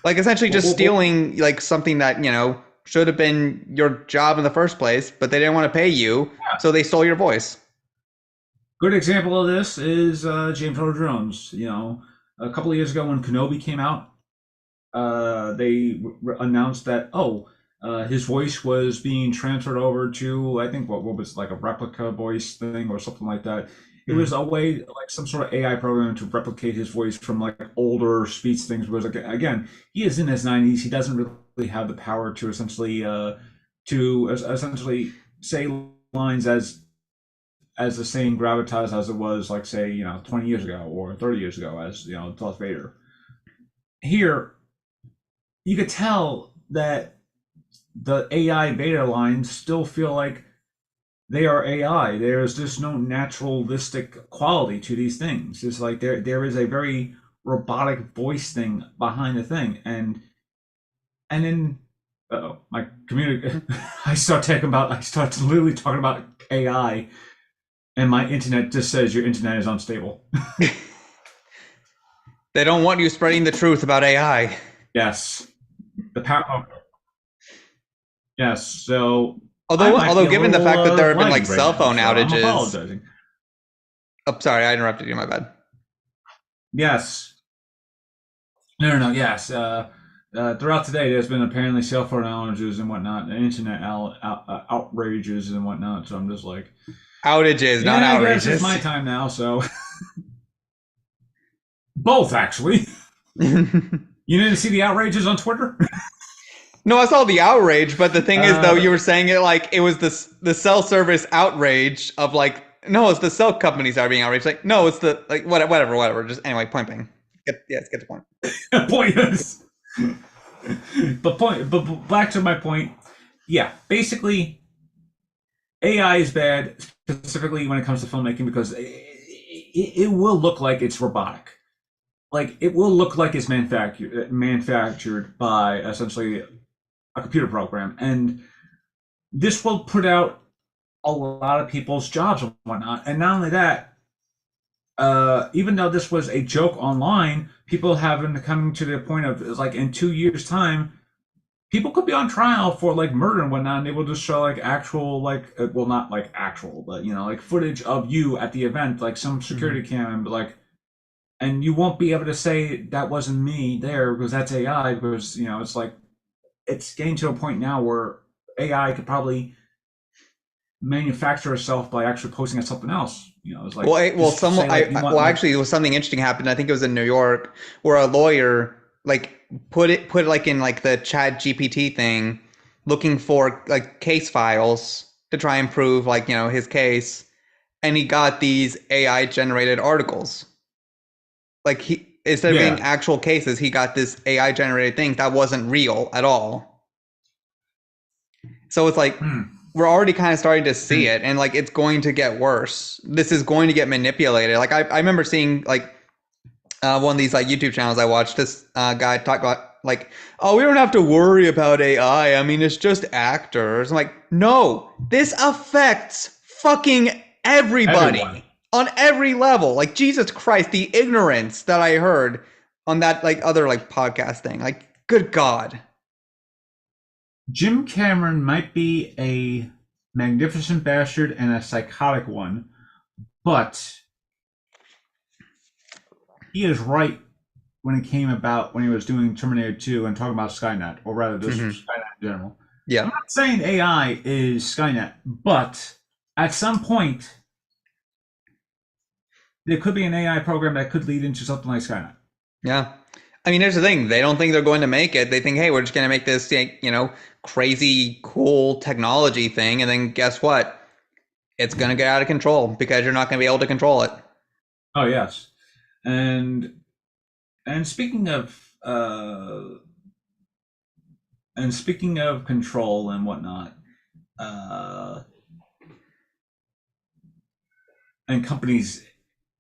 Like essentially what, just what, what, stealing like something that, should have been your job in the first place, but they didn't want to pay you, yeah. so they stole your voice. Good example of this is James Earl Jones. A couple of years ago when Kenobi came out, they announced that his voice was being transferred over to, I think, what was like a replica voice thing or something like that. It was Mm. a way, like some sort of AI program to replicate his voice from like older speech things. Because like, again, he is in his 90s. He doesn't really have the power to essentially say lines as the same gravitas as it was, like, say, 20 years ago or 30 years ago, as Darth Vader. Here, you could tell that the AI beta lines still feel like they are AI. There's just no naturalistic quality to these things. It's like there is a very robotic voice thing behind the thing, and then my community. I start literally talking about AI, and my internet just says your internet is unstable. They don't want you spreading the truth about AI. Yes, the power. Oh, yes, so I might Although be a given the little fact that there have been like laggy right cell now, phone so I'm outages. apologizing. Oh, sorry, I interrupted you. My bad. Yes, no, yes. Throughout today, there's been apparently cell phone outages and whatnot, and internet outrages and whatnot. So I'm just like, Outages, not yeah, I guess it's my outrages. time now. So both actually. You didn't see the outrages on Twitter? No, I saw the outrage, but the thing is, though, you uh, were saying it like it was the cell service outrage of like, no, it's the cell companies that are being outraged. Like, no, it's the like whatever. Just anyway, point being, let's get the point. point is, but back to my point. Yeah, basically, AI is bad, specifically when it comes to filmmaking, because it will look like it's robotic. Like it will look like it's manufactured by essentially a computer program, and this will put out a lot of people's jobs and whatnot. And not only that, even though this was a joke online, people have been coming to the point of, like, in 2 years' time, people could be on trial for like murder and whatnot, and they will just show like actual, like, well, not like actual, but like footage of you at the event, like some security Mm-hmm. cam, but like, and you won't be able to say that wasn't me there because that's AI. Because it's like it's getting to a point now where AI could probably manufacture itself by actually posting at something else. It's like, just Someone say like you want, well, like, actually, it was something interesting happened. I think it was in New York, where a lawyer like put it like in like the Chat GPT thing, looking for like case files to try and prove like his case, and he got these AI generated articles. Like he instead of getting yeah. actual cases, he got this AI generated thing that wasn't real at all. So it's like Hmm. we're already kind of starting to see And it, and like it's going to get worse. This is going to get manipulated. Like I remember seeing like one of these like YouTube channels I watched. This guy talk about like, oh, we don't have to worry about AI. I mean, it's just actors. I'm like, no, this affects fucking everyone. everybody on every level. Like Jesus Christ, the ignorance that I heard on that like other like podcast thing. Like, good God. Jim Cameron might be a magnificent bastard and a psychotic one, but he is right when it came about when he was doing Terminator 2 and talking about Skynet, or rather just Hmm. Skynet in general. I'm Yeah. not saying AI is Skynet, but at some point there could be an AI program that could lead into something like Skynet. Yeah. I mean, here's the thing. They don't think they're going to make it. They think, hey, we're just going to make this, crazy, cool technology thing. And then guess what? It's going to get out of control because you're not going to be able to control it. Oh yes, and and speaking of control and whatnot, uh, and companies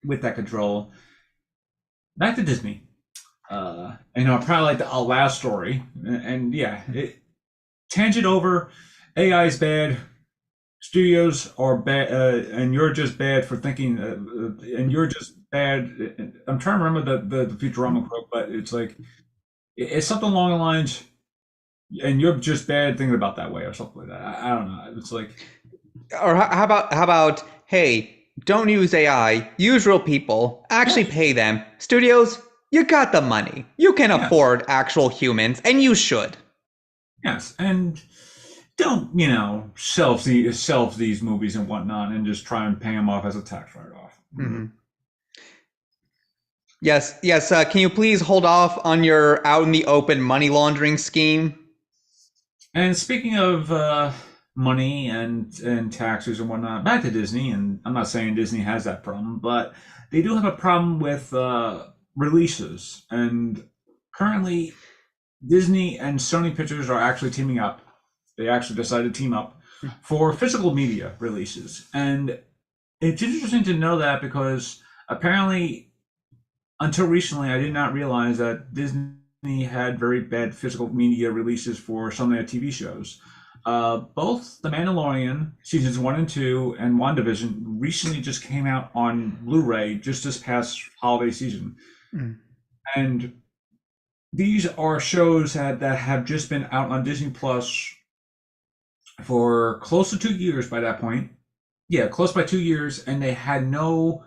with that control, back to Disney. Probably like our last story, and yeah, tangent over. AI is bad. Studios are bad, and you're just bad for thinking, and you're just bad. I'm trying to remember the Futurama quote, but it's like it's something along the lines, and you're just bad thinking about that way, or something like that. I don't know. It's like, Or how about hey, don't use AI, use real people, actually yes, pay them. Studios, you got the money. You can yes, afford actual humans, and you should. yes, and don't shelf these movies and whatnot, and just try and pay them off as a tax write-off. Hmm. Yes, yes. Can you please hold off on your out in the open money laundering scheme? And speaking of money and taxes and whatnot, back to Disney. And I'm not saying Disney has that problem, but they do have a problem with releases. And currently, Disney and Sony Pictures are actually teaming up. They actually decided to team up for physical media releases. And it's interesting to know that because apparently, until recently, I did not realize that Disney had very bad physical media releases for some of their TV shows. Both The Mandalorian seasons 1 and 2 and WandaVision recently just came out on Blu-ray just this past holiday season, Mm. and these are shows that have just been out on Disney Plus for close to 2 years by that point. Yeah, close by 2 years, and they had no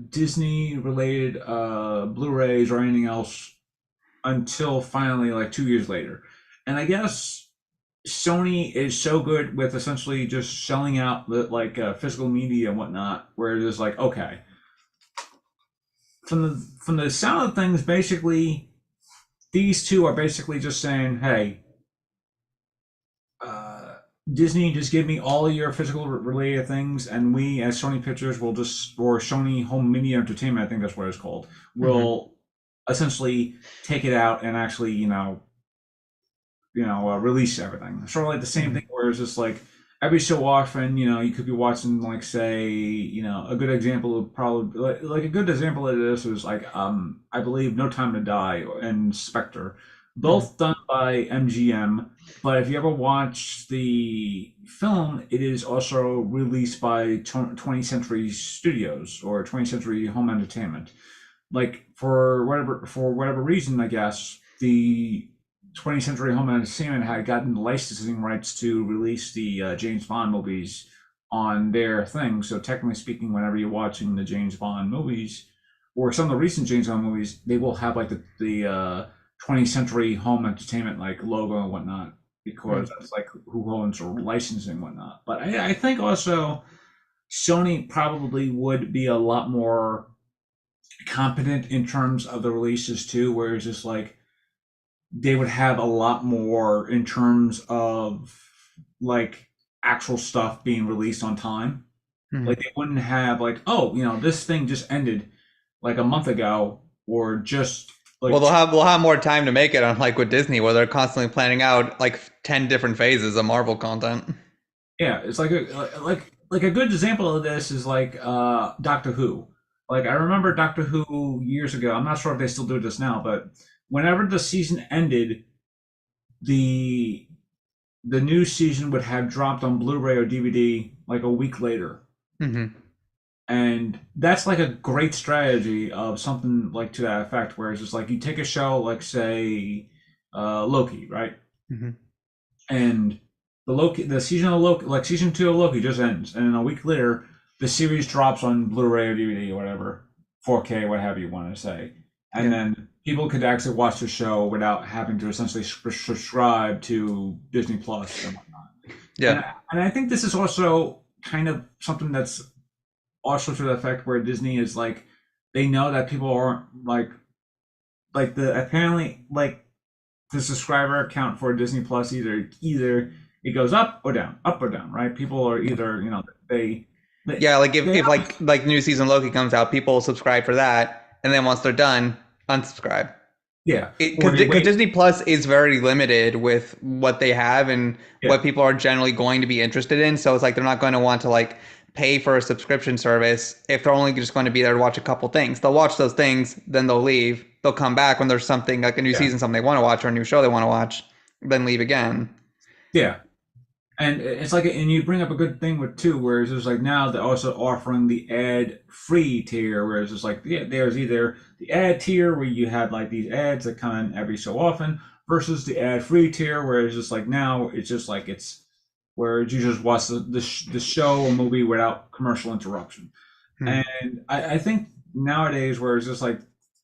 Disney related Blu-rays or anything else until finally like 2 years later. And I guess Sony is so good with essentially just selling out the like physical media and whatnot, where it is like, okay, from the sound of things, basically these two are basically just saying, hey, uh, Disney, just give me all of your physical related things, and we, as Sony Pictures, will just, or Sony Home Media Entertainment, I think that's what it's called, Hmm. will essentially take it out and actually, release everything. Sort of like the same Hmm. thing where it's just like every so often, you could be watching like say, a good example of probably like a good example of this is like I believe No Time to Die and Spectre, Hmm. both done by MGM. But if you ever watch the film, it is also released by 20th Century Studios or 20th Century Home Entertainment. Like for whatever reason, I guess the 20th Century Home Entertainment had gotten the licensing rights to release the James Bond movies on their thing. So technically speaking, whenever you're watching the James Bond movies or some of the recent James Bond movies, they will have like the 20th Century Home Entertainment like logo and whatnot because Hmm. that's like who owns the licensing and whatnot. But I think also Sony probably would be a lot more competent in terms of the releases too, where it's just like they would have a lot more in terms of like actual stuff being released on time. Like Hmm. they wouldn't have like, oh, this thing just ended like a month ago, or just Well, like they'll have more time to make it, unlike with Disney, where they're constantly planning out like 10 different phases of Marvel content. yeah, it's like like a good example of this is like Doctor Who. Like I remember Doctor Who years ago. I'm not sure if they still do this now, but whenever the season ended, the the new season would have dropped on Blu-ray or DVD like a week later. Hmm. And that's like a great strategy of something like to that effect, where it's just like you take a show like say Loki, right? Hmm. And the season of Loki, like season 2 of Loki, just ends, and then a week later, the series drops on Blu-ray or DVD or whatever, 4K, what have you want to say, and Yeah. then people could actually watch the show without having to essentially subscribe to Disney Plus and whatnot. Yeah. And I think this is also kind of something that's also to the effect where Disney is like they know that people aren't like the apparently like the subscriber count for Disney Plus either it goes up or down, right? People are either they Yeah, like if, they if like new season Loki comes out, people will subscribe for that, and then once they're done, unsubscribe. yeah, or Because they wait, Disney Plus is very limited with what they have and yeah, what people are generally going to be interested in. So it's like they're not going to want to like pay for a subscription service if they're only just going to be there to watch a couple things. They'll watch those things, then they'll leave. They'll come back when there's something like a new yeah, season, something they want to watch, or a new show they want to watch, then leave again. yeah. And it's like, and you bring up a good thing with too, whereas it's like now they're also offering the ad-free tier, whereas it's like yeah, there's either the ad tier where you have like these ads that come in every so often, versus the ad-free tier, where it's just like now it's just like it's where you just watch the show or movie without commercial interruption. Hmm. And I think nowadays, where it's just like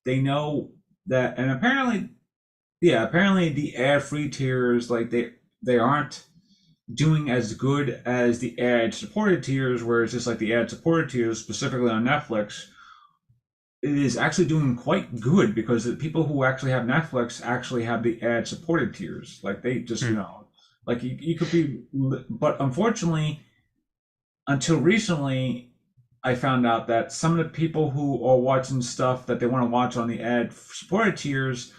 they know that, and apparently, yeah, apparently the ad-free tiers like they aren't doing as good as the ad supported tiers, where it's just like the ad supported tiers, specifically on Netflix, it is actually doing quite good because the people who actually have Netflix actually have the ad supported tiers. Like they just, Hmm. like you could be, but unfortunately, until recently, I found out that some of the people who are watching stuff that they want to watch on the ad supported tiers,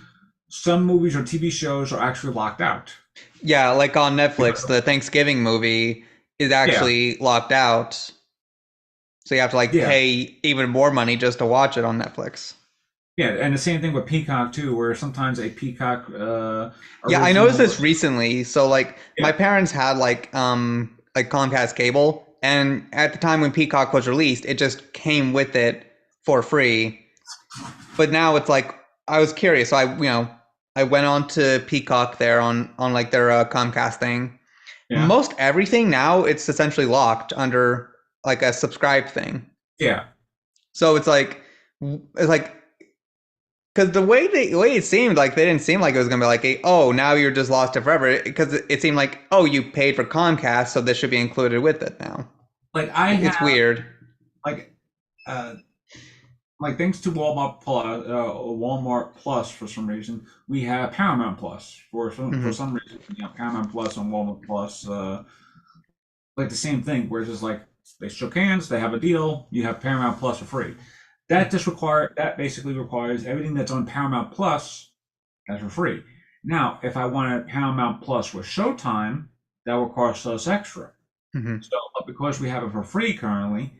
some movies or TV shows are actually locked out. Yeah, like on Netflix, the Thanksgiving movie is Yeah, actually locked out. So you have to like yeah. pay even more money just to watch it on Netflix. Yeah, and the same thing with Peacock too, where sometimes a Peacock Yeah, I noticed original, this recently. So like my yeah, parents had like Comcast cable, and at the time when Peacock was released, it just came with it for free. But now it's like I was curious, so I went on to Peacock there on like their Comcast thing. yeah, Most everything now it's essentially locked under like a subscribe thing. yeah, So it's like because the way it seemed like they didn't seem like it was gonna be like oh now you're just lost it forever because it seemed like oh you paid for Comcast so this should be included with it now. like I It's have weird. like uh like thanks to Walmart Plus for some reason, we have Paramount Plus for Hmm. some reason, Paramount Plus and Walmart Plus, like the same thing, where it's just like they shook hands, they have a deal, you have Paramount Plus for free. That basically requires everything that's on Paramount Plus as for free. Now, if I wanted Paramount Plus with Showtime, that will cost us extra. Hmm. So, but because we have it for free currently,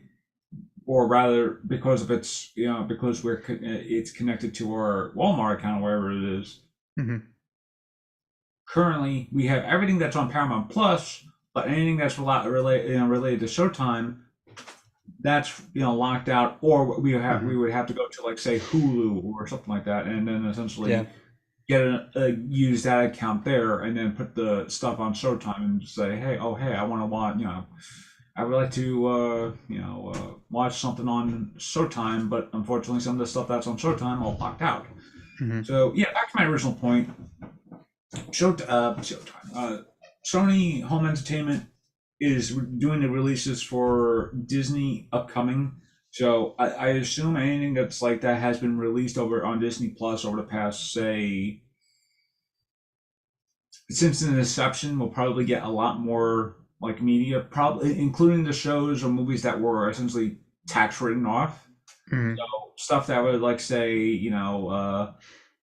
or rather because of its, because it's connected to our Walmart account, wherever it is. Hmm. Currently, we have everything that's on Paramount Plus, but anything that's related to Showtime, that's locked out, or we Hmm. would have to go to like say Hulu or something like that, and then Yeah. essentially use that account there, and then put the stuff on Showtime and say, hey, oh hey, I want to watch, I would like to watch something on Showtime, but unfortunately, some of the stuff that's on Showtime all locked out. Hmm. So yeah, back to my original point. Showtime. Sony Home Entertainment is doing the releases for Disney upcoming. So I assume anything that's like that has been released over on Disney Plus over the past, say, since the inception, we'll probably get a lot more like media, probably including the shows or movies that were essentially tax written off. Hmm. Stuff that would like say,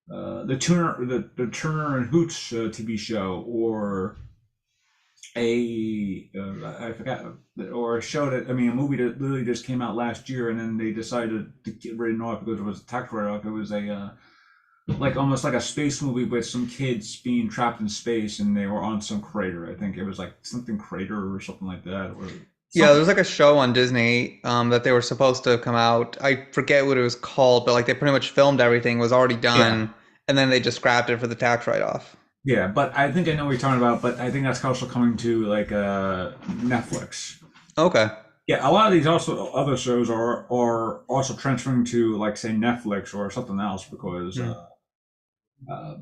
the Turner and Hooch TV show, or I forgot, or a show that, I mean, a movie that literally just came out last year, and then they decided to get written off because it was a tax write off. It was a like almost like a space movie with some kids being trapped in space, and they were on some crater. I think it was like something crater or something like that, or Yeah, there something. was like a show on Disney that they were supposed to come out. I forget what it was called, but like they pretty much filmed everything, was already Yeah, done, and then they just scrapped it for the tax write-off. Yeah, but I think I know what you're talking about. But I think that's also coming to like Netflix. Okay. Yeah, a lot of these also other shows are also transferring to like say Netflix or something else because Hmm. uh,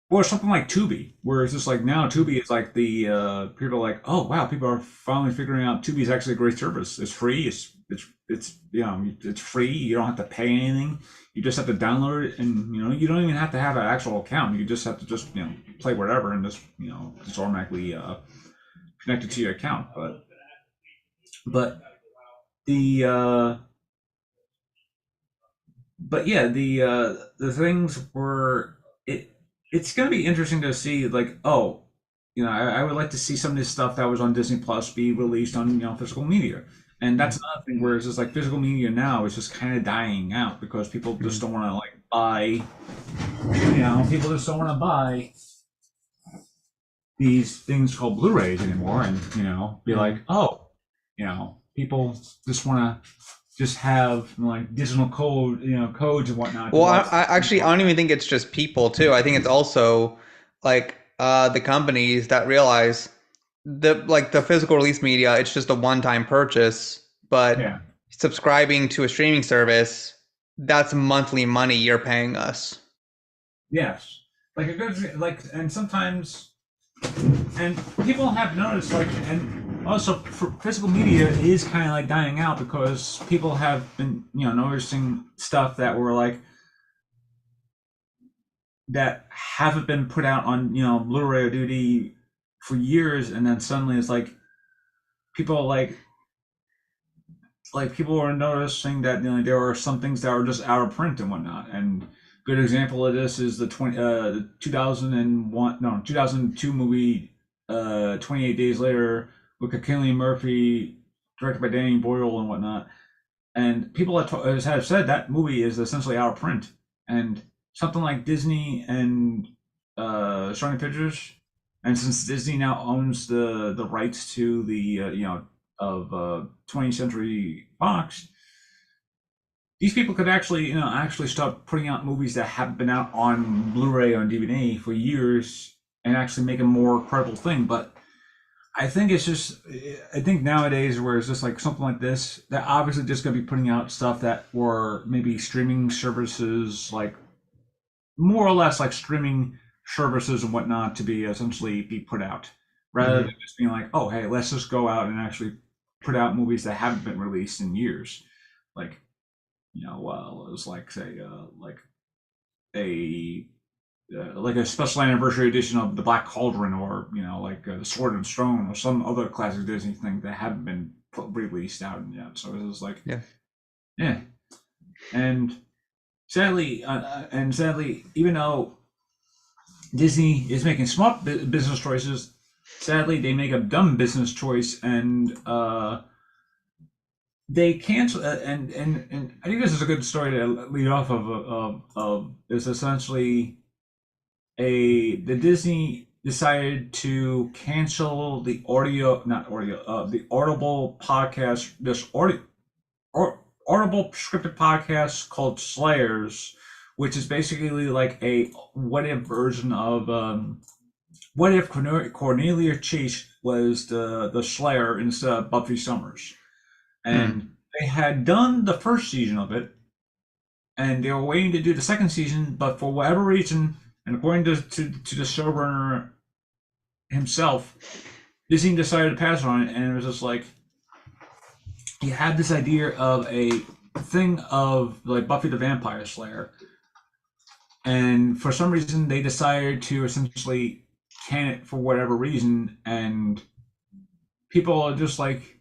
or something like Tubi, where it's just like now Tubi is like the people are like, oh wow, people are finally figuring out Tubi is actually a great service. It's free. It's it's free. You don't have to pay anything. You just have to download it, and you don't even have to have an actual account. You just have to just play whatever, and just just automatically connect it to your account. But the but yeah, the things were it's gonna be interesting to see like oh I would like to see some of this stuff that was on Disney Plus be released on physical media, and that's Hmm. another thing where it's just like physical media now is just kind of dying out because people just Hmm. don't want to like buy people just don't want to buy these things called Blu-rays anymore, and be like Hmm. oh people just want to just have like digital codes and whatnot to Well, watch. I don't even think it's just people too. I think it's also like the companies that realize the physical release media, it's just a one-time purchase, but Yeah. subscribing to a streaming service, that's monthly money you're paying us. Yes. Like a good and sometimes and people have noticed and also physical media is kind of like dying out because people have been noticing stuff that were like that haven't been put out on Blu-ray or DVD for years, and then suddenly it's like people people are noticing that there are some things that are just out of print and whatnot. And good example of this is the 2001 no 2002 movie 28 Days Later with Cillian Murphy, directed by Danny Boyle and whatnot. And people have said that movie is essentially out of print. And something like Disney and Sony Pictures, and since Disney now owns the rights to the of 20th Century Fox, these people could actually actually start putting out movies that haven't been out on Blu-ray or DVD for years and actually make a more credible thing. But I think it's just, I think nowadays where it's just like something like this, they're obviously just going to be putting out stuff that were maybe streaming services, like more or less like streaming services and whatnot to be essentially be put out rather than Hmm. just being like, oh, hey, let's just go out and actually put out movies that haven't been released in years. Like, it was like, say, a like a special anniversary edition of the Black Cauldron, or like the Sword and Stone, or some other classic Disney thing that haven't been released out yet. So it was like, Yeah. yeah, and sadly, even though Disney is making smart business choices, sadly they make a dumb business choice, and they cancel. And I think this is a good story to lead off of is essentially the Disney decided to cancel the audio, not audio, the Audible podcast, Audible scripted podcast called Slayers, which is basically like a what if version of what if Cornelia Chase was the Slayer instead of Buffy Summers, Hmm. and they had done the first season of it, and they were waiting to do the second season, but for whatever reason, and according to the showrunner himself, Disney decided to pass on it, and it was just like he had this idea of a thing of like Buffy the Vampire Slayer, and for some reason they decided to essentially can it for whatever reason, and people are just like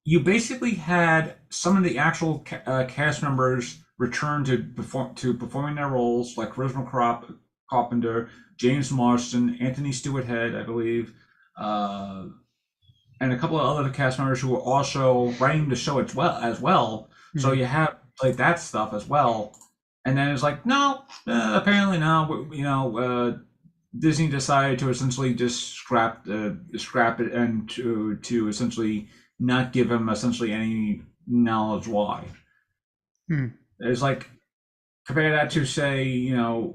you basically had some of the actual cast members return to performing their roles, like Carpenter, James Marston, Anthony Stewart Head, I believe, uh, and a couple of other cast members who were also writing the show as well. So Hmm. you have like that stuff as well. And then it's like, no, apparently no. Disney decided to essentially just scrap it and to essentially not give him essentially any knowledge why. Hmm. It's like compare that to say,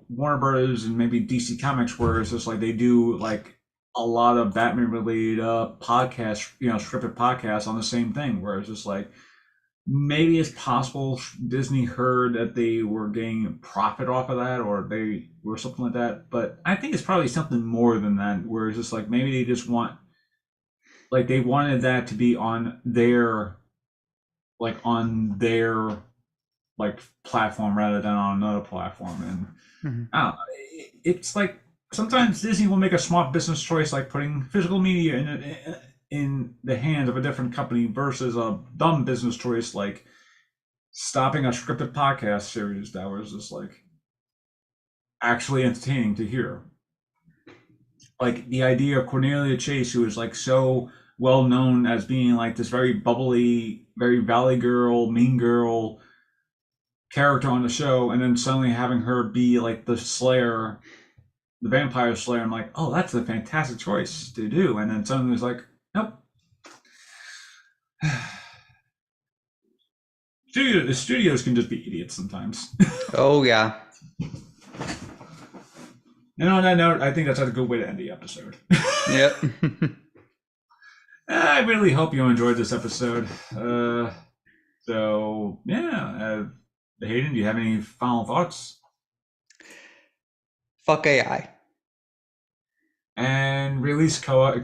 Warner Brothers and maybe DC Comics, where it's just like they do like a lot of Batman related podcasts, scripted podcasts on the same thing, where it's just like maybe it's possible Disney heard that they were getting profit off of that, or they were something like that. But I think it's probably something more than that, where it's just like maybe they just want, like, they wanted that to be on their like platform rather than on another platform. And Mhm. I don't know, it's like sometimes Disney will make a smart business choice, like putting physical media in the hands of a different company versus a dumb business choice like stopping a scripted podcast series that was just like actually entertaining to hear. Like the idea of Cornelia Chase, who is like so well known as being like this very bubbly, very valley girl, mean girl character on the show, and then suddenly having her be like the Slayer, the Vampire Slayer. I'm like, oh, that's a fantastic choice to do. And then suddenly it's like, nope. The studios can just be idiots sometimes. Oh yeah. And on that note, I think that's a good way to end the episode. Yep. I really hope you enjoyed this episode. So yeah, Hayden, do you have any final thoughts? Fuck AI. And release Coyote